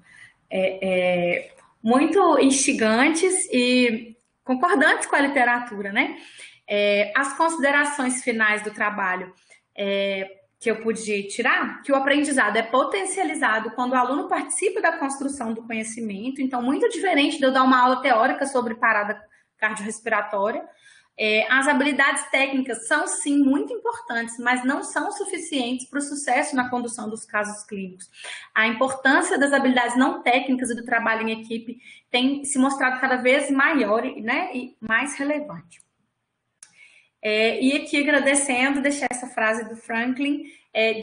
muito instigantes e concordantes com a literatura, né? As considerações finais do trabalho que eu pude tirar, que o aprendizado é potencializado quando o aluno participa da construção do conhecimento, então muito diferente de eu dar uma aula teórica sobre parada cardiorrespiratória. As habilidades técnicas são, sim, muito importantes, mas não são suficientes para o sucesso na condução dos casos clínicos. A importância das habilidades não técnicas e do trabalho em equipe tem se mostrado cada vez maior, né, e mais relevante. E aqui, agradecendo, deixar essa frase do Franklin: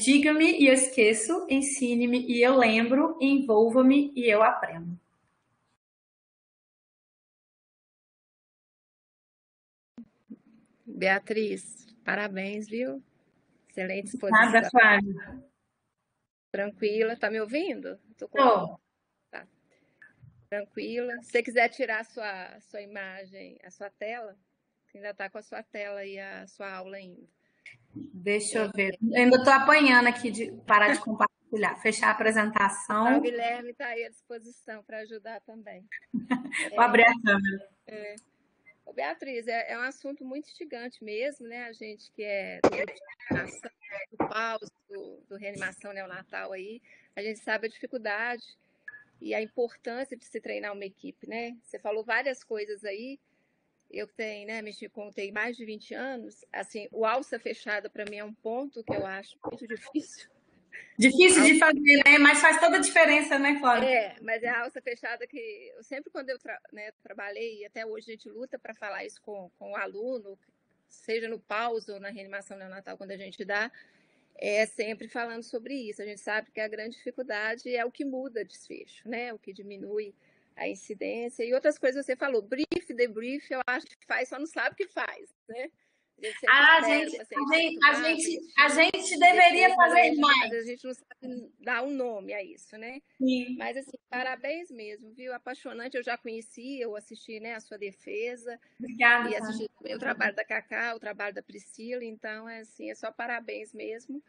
diga-me e eu esqueço, ensine-me e eu lembro, envolva-me e eu aprendo. Beatriz, parabéns, viu? Excelente exposição. Nada, Flávio. Tranquila, tá me ouvindo? Tô. Tá. Tranquila. Se você quiser tirar a sua imagem, a sua tela, você ainda tá com a sua tela e a sua aula ainda. Deixa eu ver. Eu ainda tô apanhando aqui de parar de compartilhar. Fechar a apresentação. O Guilherme tá aí à disposição para ajudar também. Vou abrir a câmera. Beatriz, é um assunto muito instigante mesmo, né? A gente que é do pause, do reanimação neonatal aí, a gente sabe a dificuldade e a importância de se treinar uma equipe, né? Você falou várias coisas aí, eu que tenho, né, contei mais de 20 anos, assim, o alça fechada para mim é um ponto que eu acho muito difícil. Difícil de fazer, né? Mas faz toda a diferença, né, Cláudia? Mas é a alça fechada que eu sempre, quando eu trabalhei, e até hoje a gente luta para falar isso com o aluno, seja no pause ou na reanimação neonatal, quando a gente dá, sempre falando sobre isso. A gente sabe que a grande dificuldade é o que muda desfecho, né? O que diminui a incidência. E outras coisas você falou, brief, debrief, eu acho que faz, só não sabe o que faz, né? A gente deveria fazer mais. A gente não sabe dar um nome a isso, né? Sim. Mas, assim, parabéns mesmo, viu? Apaixonante. Eu já conheci, eu assisti, né, a sua defesa. Obrigada. E assisti também o trabalho da Cacá, o trabalho da Priscila. Então, assim, é só parabéns mesmo.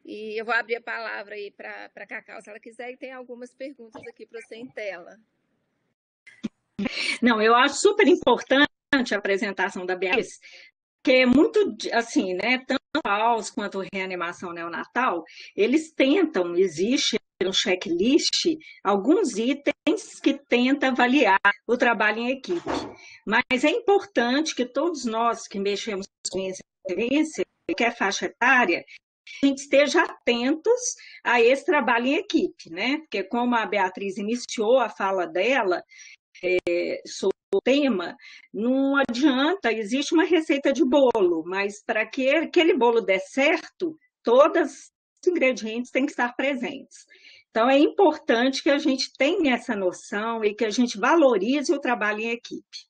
E eu vou abrir a palavra aí para a Cacá, se ela quiser, e tem algumas perguntas aqui para você em tela. Não, eu acho super importante a apresentação da Beatriz, que é muito, assim, né, tanto o pause quanto a reanimação neonatal, eles tentam, existe no checklist alguns itens que tentam avaliar o trabalho em equipe. Mas é importante que todos nós que mexemos com experiência, que é faixa etária, a gente esteja atentos a esse trabalho em equipe, né? Porque como a Beatriz iniciou a fala dela sobre o tema, não adianta, existe uma receita de bolo, mas para que aquele bolo dê certo, todos os ingredientes têm que estar presentes. Então, é importante que a gente tenha essa noção e que a gente valorize o trabalho em equipe.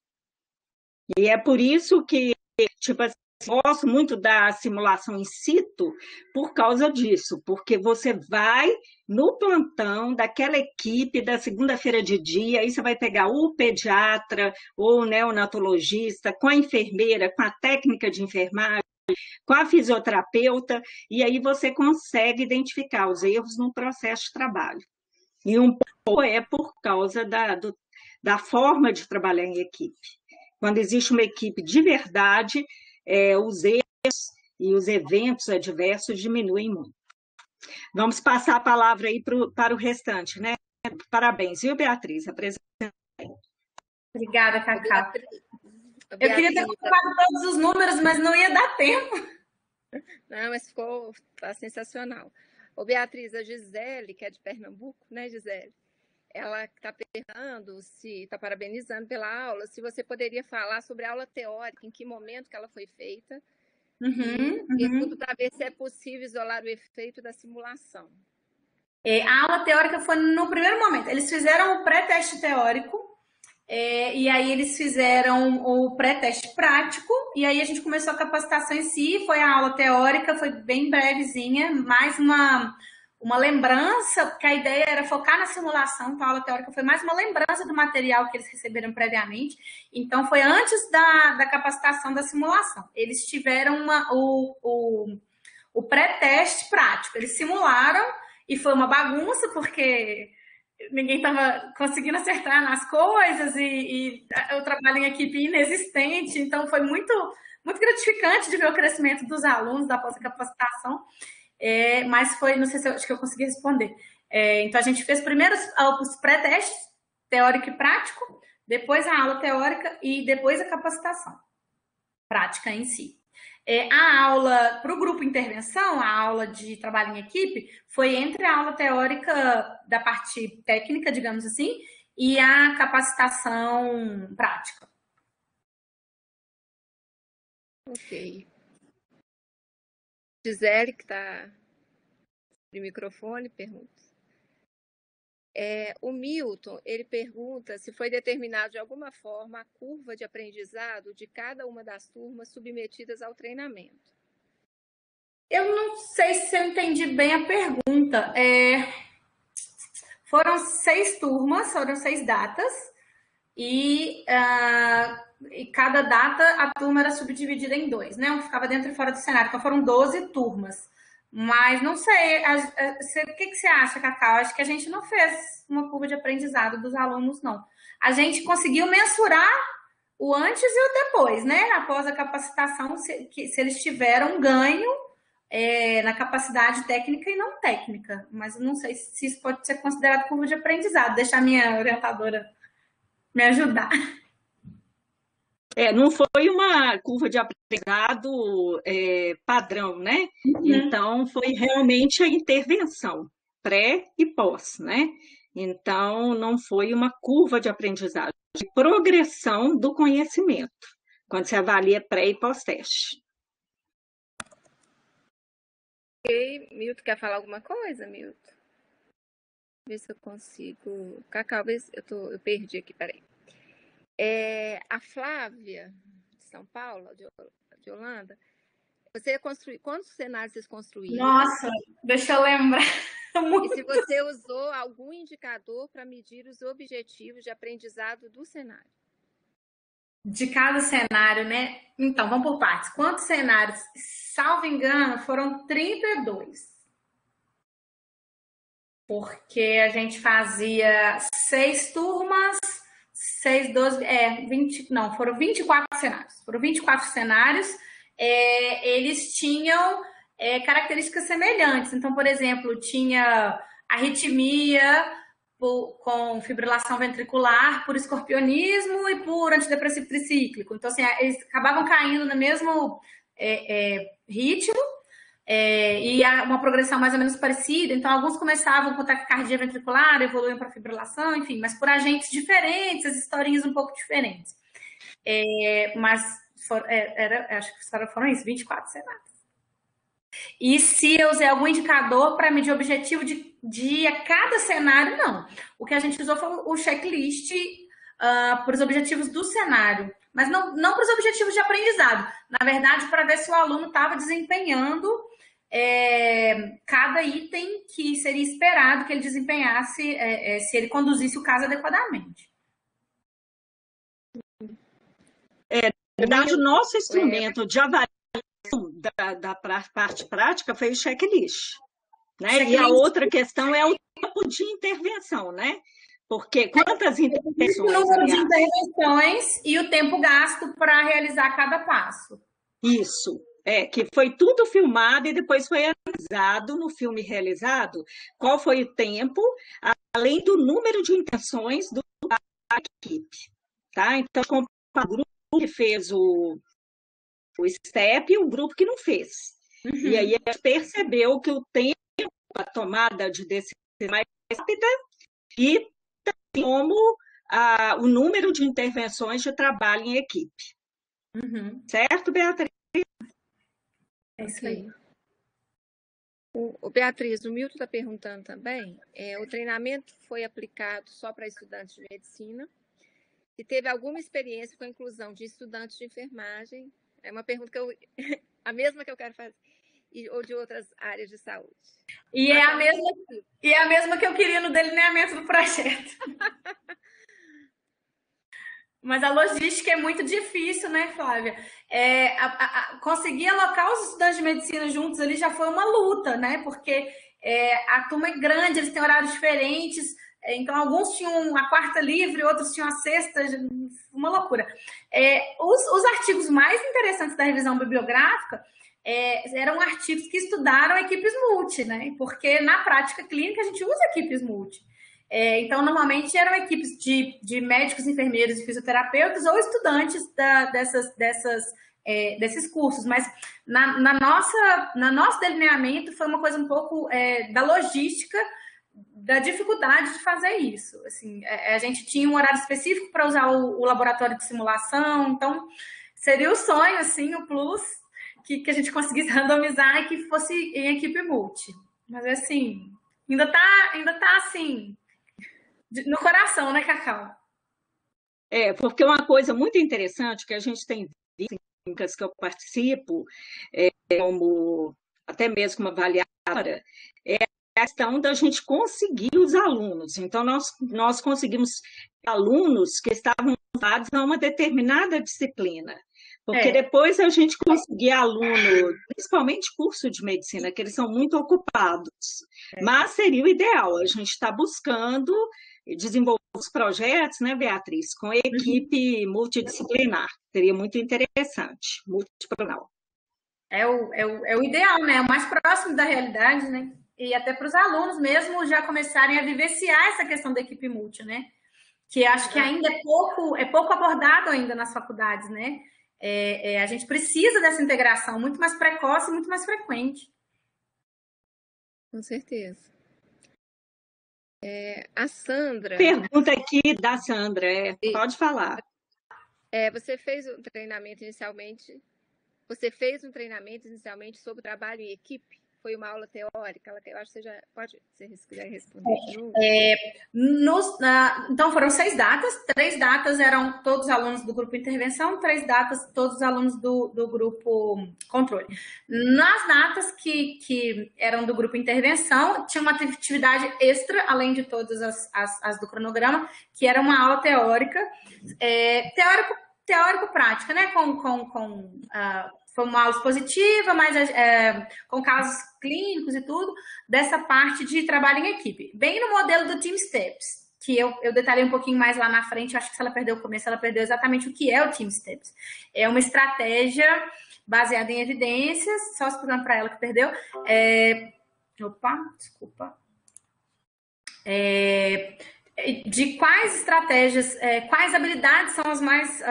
E é por isso que, tipo assim, gosto muito da simulação in situ por causa disso, porque você vai no plantão daquela equipe da segunda-feira de dia, aí você vai pegar o pediatra ou o neonatologista, com a enfermeira, com a técnica de enfermagem, com a fisioterapeuta, e aí você consegue identificar os erros no processo de trabalho. E um pouco é por causa da forma de trabalhar em equipe. Quando existe uma equipe de verdade, os erros e os eventos adversos diminuem muito. Vamos passar a palavra aí para o restante, né? Parabéns, viu, Beatriz? Obrigada, Cacá. Eu queria ter colocado todos os números, mas não ia dar tempo. Não, mas tá sensacional. Ô, Beatriz, a Gisele, que é de Pernambuco, né, Gisele? Ela está perguntando, está parabenizando pela aula, se você poderia falar sobre a aula teórica, em que momento que ela foi feita, e tudo para ver se é possível isolar o efeito da simulação. A aula teórica foi no primeiro momento. Eles fizeram o pré-teste teórico, e aí eles fizeram o pré-teste prático, e aí a gente começou a capacitação em si, foi a aula teórica, foi bem brevezinha, mais uma lembrança, porque a ideia era focar na simulação, então a aula teórica foi mais uma lembrança do material que eles receberam previamente, então foi antes da capacitação da simulação. Eles tiveram o pré-teste prático, eles simularam e foi uma bagunça, porque ninguém estava conseguindo acertar nas coisas e eu trabalho em equipe inexistente, então foi muito, muito gratificante de ver o crescimento dos alunos da pós-capacitação. Mas foi, não sei se acho que eu consegui responder. Então, a gente fez primeiro os pré-testes, teórico e prático, depois a aula teórica e depois a capacitação prática em si. A aula para o grupo intervenção, a aula de trabalho em equipe, foi entre a aula teórica da parte técnica, digamos assim, e a capacitação prática. Ok. Gisele, que está no microfone, pergunta. O Milton, ele pergunta se foi determinado de alguma forma a curva de aprendizado de cada uma das turmas submetidas ao treinamento. Eu não sei se eu entendi bem a pergunta. Foram 6 turmas, foram 6 datas, e cada data a turma era subdividida em 2, né? Um ficava dentro e fora do cenário, então foram 12 turmas. Mas não sei, o que você acha, Cacau? Acho que a gente não fez uma curva de aprendizado dos alunos, não. A gente conseguiu mensurar o antes e o depois, né? Após a capacitação, se eles tiveram ganho na capacidade técnica e não técnica. Mas eu não sei se isso pode ser considerado curva de aprendizado. Deixa a minha orientadora me ajudar. Não foi uma curva de aprendizado padrão, né? Então, foi realmente a intervenção, pré e pós, né? Então, não foi uma curva de aprendizado, de progressão do conhecimento, quando se avalia pré e pós-teste. Ok, Milton, quer falar alguma coisa, Milton? Ver se eu consigo. Cacau, eu perdi aqui, peraí. A Flávia, de São Paulo, de Holanda, você construiu. Quantos cenários vocês construíram? Nossa, deixa eu lembrar. E se você usou algum indicador para medir os objetivos de aprendizado do cenário? De cada cenário, né? Então, vamos por partes. Quantos cenários? Salvo engano, foram 32. Porque a gente fazia 6 turmas, 6, 12, 20, não, foram 24 cenários. Foram 24 cenários, eles tinham características semelhantes. Então, por exemplo, tinha arritmia com fibrilação ventricular por escorpionismo e por antidepressivo tricíclico. Então, assim, eles acabavam caindo no mesmo ritmo e uma progressão mais ou menos parecida. Então, alguns começavam com taquicardia ventricular, evoluíam para fibrilação, enfim, mas por agentes diferentes, as historinhas um pouco diferentes. Mas acho que foram isso, 24 cenários. E se eu usei algum indicador para medir o objetivo de cada cenário, não. O que a gente usou foi o checklist para os objetivos do cenário. mas não para os objetivos de aprendizado. Na verdade, para ver se o aluno estava desempenhando cada item que seria esperado que ele desempenhasse se ele conduzisse o caso adequadamente. Na verdade, o nosso instrumento de avaliação da parte prática foi o checklist. Né? E a outra questão é o tempo de intervenção, né? Porque quantas intervenções... O número de intervenções e o tempo gasto para realizar cada passo. Isso, que foi tudo filmado e depois foi analisado no filme realizado qual foi o tempo, além do número de intervenções da equipe. Tá? Então, o grupo que fez o STEP e o grupo que não fez. Uhum. E aí a gente percebeu que o tempo, a tomada de decisão mais rápida e como o número de intervenções de trabalho em equipe. Uhum. Certo, Beatriz? É isso aí. Beatriz, o Milton está perguntando também, o treinamento foi aplicado só para estudantes de medicina? Se teve alguma experiência com a inclusão de estudantes de enfermagem? É uma pergunta a mesma que eu quero fazer, ou de outras áreas de saúde. E é a mesma que eu queria no delineamento do projeto. Mas a logística é muito difícil, né, Flávia? Conseguir alocar os estudantes de medicina juntos ali já foi uma luta, né? Porque a turma é grande, eles têm horários diferentes. Então, alguns tinham a quarta livre, outros tinham a sexta, uma loucura. Os artigos mais interessantes da revisão bibliográfica eram artigos que estudaram equipes multi, né? Porque na prática clínica a gente usa equipes multi. Então, normalmente eram equipes de médicos, enfermeiros e fisioterapeutas ou estudantes desses cursos. Mas na nosso delineamento foi uma coisa um pouco da logística, da dificuldade de fazer isso. Assim, a gente tinha um horário específico para usar o laboratório de simulação, então seria o sonho, assim, o plus, que a gente conseguisse randomizar e que fosse em equipe multi. Mas, assim, ainda tá assim, no coração, né, Cacau? Porque uma coisa muito interessante que a gente tem visto em clínicas que eu participo, como até mesmo como avaliadora, a questão da gente conseguir os alunos. Então, nós conseguimos alunos que estavam voltados a uma determinada disciplina. Porque depois a gente conseguia aluno, principalmente curso de medicina, que eles são muito ocupados. Mas seria o ideal, a gente está buscando desenvolver os projetos, né, Beatriz, com equipe multidisciplinar. Seria muito interessante, multiprofissional. É o ideal, né? É o mais próximo da realidade, né? E até para os alunos mesmo já começarem a vivenciar essa questão da equipe multi, né? Que acho que ainda é pouco abordado ainda nas faculdades, né? A gente precisa dessa integração muito mais precoce e muito mais frequente. Com certeza. A Sandra... Pergunta aqui da Sandra, pode falar. Você fez um treinamento inicialmente sobre o trabalho em equipe? Foi uma aula teórica? Eu acho que você já pode, se você quiser responder de novo. Então, foram 6 datas. 3 datas eram todos os alunos do grupo intervenção, 3 datas todos os alunos do grupo controle. Nas datas que eram do grupo intervenção, tinha uma atividade extra, além de todas as do cronograma, que era uma aula teórica, teórico-prática, né? Foi uma aula expositiva, mas com casos clínicos e tudo, dessa parte de trabalho em equipe. Bem no modelo do Team Steps, que eu detalhei um pouquinho mais lá na frente, acho que se ela perdeu o começo, ela perdeu exatamente o que é o Team Steps. É uma estratégia baseada em evidências, só explicando para ela que perdeu. Desculpa. De quais estratégias, quais habilidades são as mais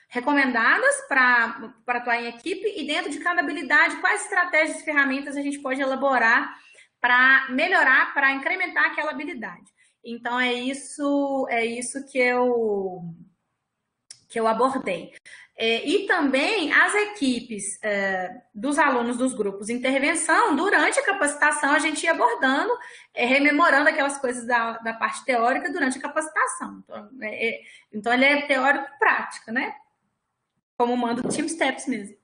recomendadas para atuar em equipe e dentro de cada habilidade, quais estratégias e ferramentas a gente pode elaborar para melhorar, para incrementar aquela habilidade. Então, é isso que eu abordei. E também as equipes dos alunos dos grupos de intervenção, durante a capacitação, a gente ia abordando, rememorando aquelas coisas da parte teórica durante a capacitação. Então ele é teórico-prática, né? como manda o Team Steps mesmo.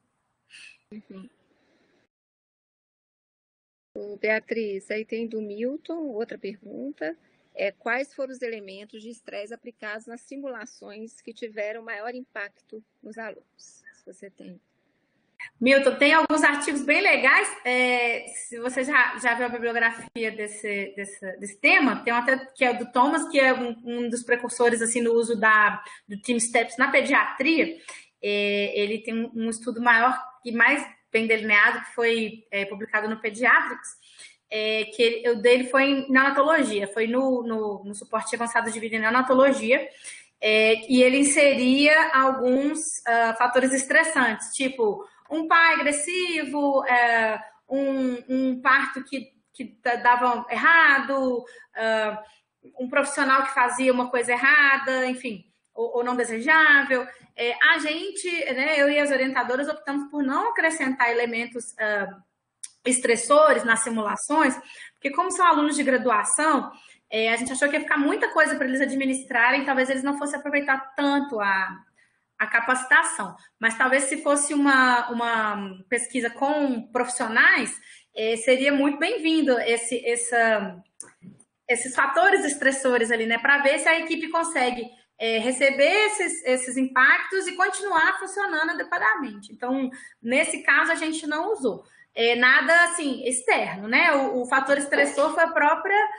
Beatriz, aí tem do Milton, outra pergunta. Quais foram os elementos de estresse aplicados nas simulações que tiveram maior impacto nos alunos? Se você tem. Milton, tem alguns artigos bem legais. Se você já viu a bibliografia desse tema, tem um até que é do Thomas, que é um dos precursores assim, no uso do Team Steps na pediatria. Ele tem um estudo maior e mais bem delineado, que foi publicado no Pediatrics, que o dele foi em neonatologia, foi no suporte avançado de vida em neonatologia, e ele inseria alguns fatores estressantes, tipo um pai agressivo, um parto que dava errado, um profissional que fazia uma coisa errada, enfim, ou não desejável. A gente, né, eu e as orientadoras optamos por não acrescentar elementos estressores nas simulações, porque como são alunos de graduação, a gente achou que ia ficar muita coisa para eles administrarem, talvez eles não fossem aproveitar tanto a capacitação. Mas talvez se fosse uma pesquisa com profissionais, seria muito bem-vindo esses fatores estressores ali, né, para ver se a equipe consegue receber esses impactos e continuar funcionando adequadamente. Então, nesse caso, a gente não usou. Nada, assim, externo, né? O fator estressor foi a própria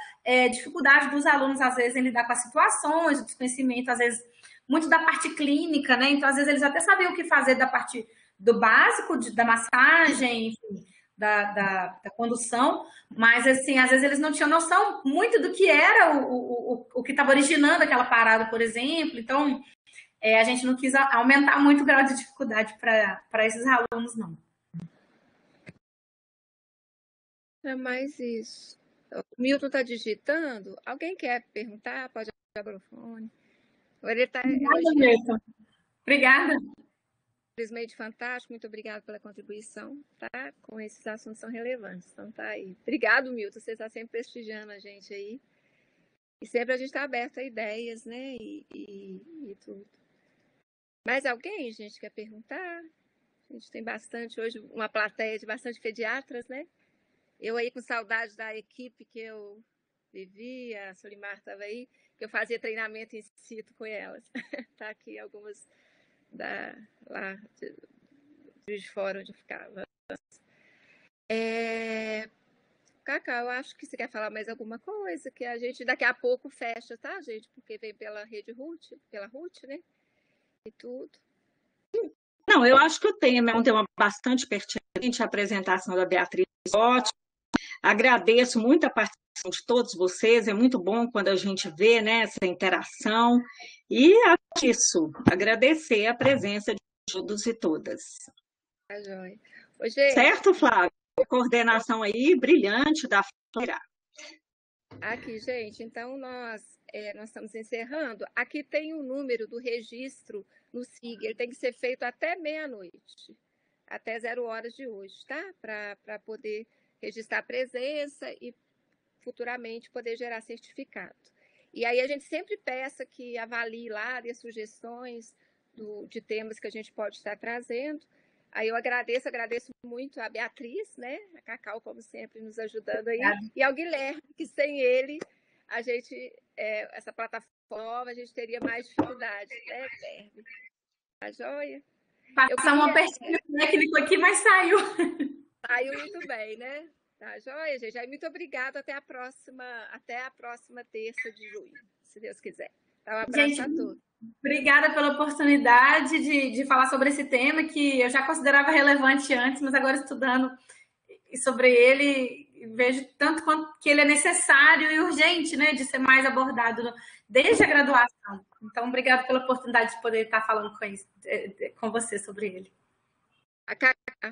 dificuldade dos alunos, às vezes, em lidar com as situações, o desconhecimento, às vezes, muito da parte clínica, né? Então, às vezes, eles até sabiam o que fazer da parte do básico, da massagem, enfim, da condução, mas, assim, às vezes eles não tinham noção muito do que era o que estava originando aquela parada, por exemplo. Então, a gente não quis aumentar muito o grau de dificuldade para esses alunos, não. É mais isso. O Milton está digitando. Alguém quer perguntar? Pode abrir o microfone. Ele está Milton. Obrigada. Simplesmente fantástico, muito obrigada pela contribuição, tá? Com esses assuntos são relevantes, então tá aí. Obrigado, Milton, você está sempre prestigiando a gente aí. E sempre a gente está aberto a ideias, né? E tudo. Mais alguém, gente, quer perguntar? A gente tem bastante, hoje, uma plateia de bastante pediatras, né? Eu aí com saudade da equipe que eu vivi, a Solimar estava aí, que eu fazia treinamento in situ com elas. Tá aqui algumas lá de fora onde eu ficava. Cacá, eu acho que você quer falar mais alguma coisa, que a gente daqui a pouco fecha, tá, gente? Porque vem pela rede RUT, pela RUT, né? E tudo. Não, eu acho que o tema é um tema bastante pertinente, a apresentação da Beatriz, ótimo. Agradeço muito a participação de todos vocês, é muito bom quando a gente vê, né, essa interação. E acho isso, agradecer a presença de todos e todas. Tá joia. Ô, gente, certo, Flávia? Coordenação aí brilhante da Flávia. Aqui, gente, então nós estamos encerrando. Aqui tem o número do registro no SIG, ele tem que ser feito até meia-noite, até 0 horas de hoje, tá? Para poder registrar a presença e futuramente poder gerar certificado. E aí a gente sempre peça que avalie lá, dê sugestões de temas que a gente pode estar trazendo. Aí eu agradeço muito a Beatriz, né? A Cacau, como sempre, nos ajudando aí. E ao Guilherme, que sem ele, a gente, essa plataforma, a gente teria mais dificuldade, né, Guilherme? Tá joia? Passar uma perspectiva técnica aqui, mas saiu. Saiu muito bem, né? Tá joia, gente? Aí, muito obrigada. Até a próxima terça de junho, se Deus quiser. Tá, um abraço a todos. Obrigada pela oportunidade de falar sobre esse tema que eu já considerava relevante antes, mas agora estudando sobre ele, vejo tanto quanto que ele é necessário e urgente, né, de ser mais abordado desde a graduação. Então, obrigada pela oportunidade de poder estar falando com você sobre ele.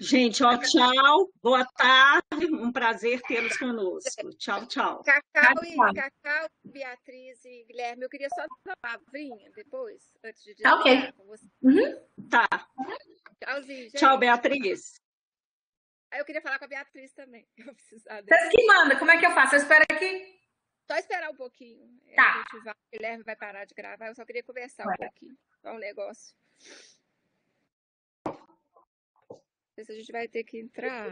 Gente, ó, tchau, boa tarde, um prazer tê-los conosco. Tchau, tchau. Cacau, Beatriz e Guilherme, eu queria só dar uma palavrinha depois, antes de desligar com você. Tá. Tchauzinho, gente. Tchau, Beatriz. Aí eu queria falar com a Beatriz também. Vocês que mandam, como é que eu faço? Eu espero aqui. Só esperar um pouquinho. Tá. O Guilherme vai parar de gravar, eu só queria conversar um pouquinho. É um negócio. sei se a gente vai ter que entrar.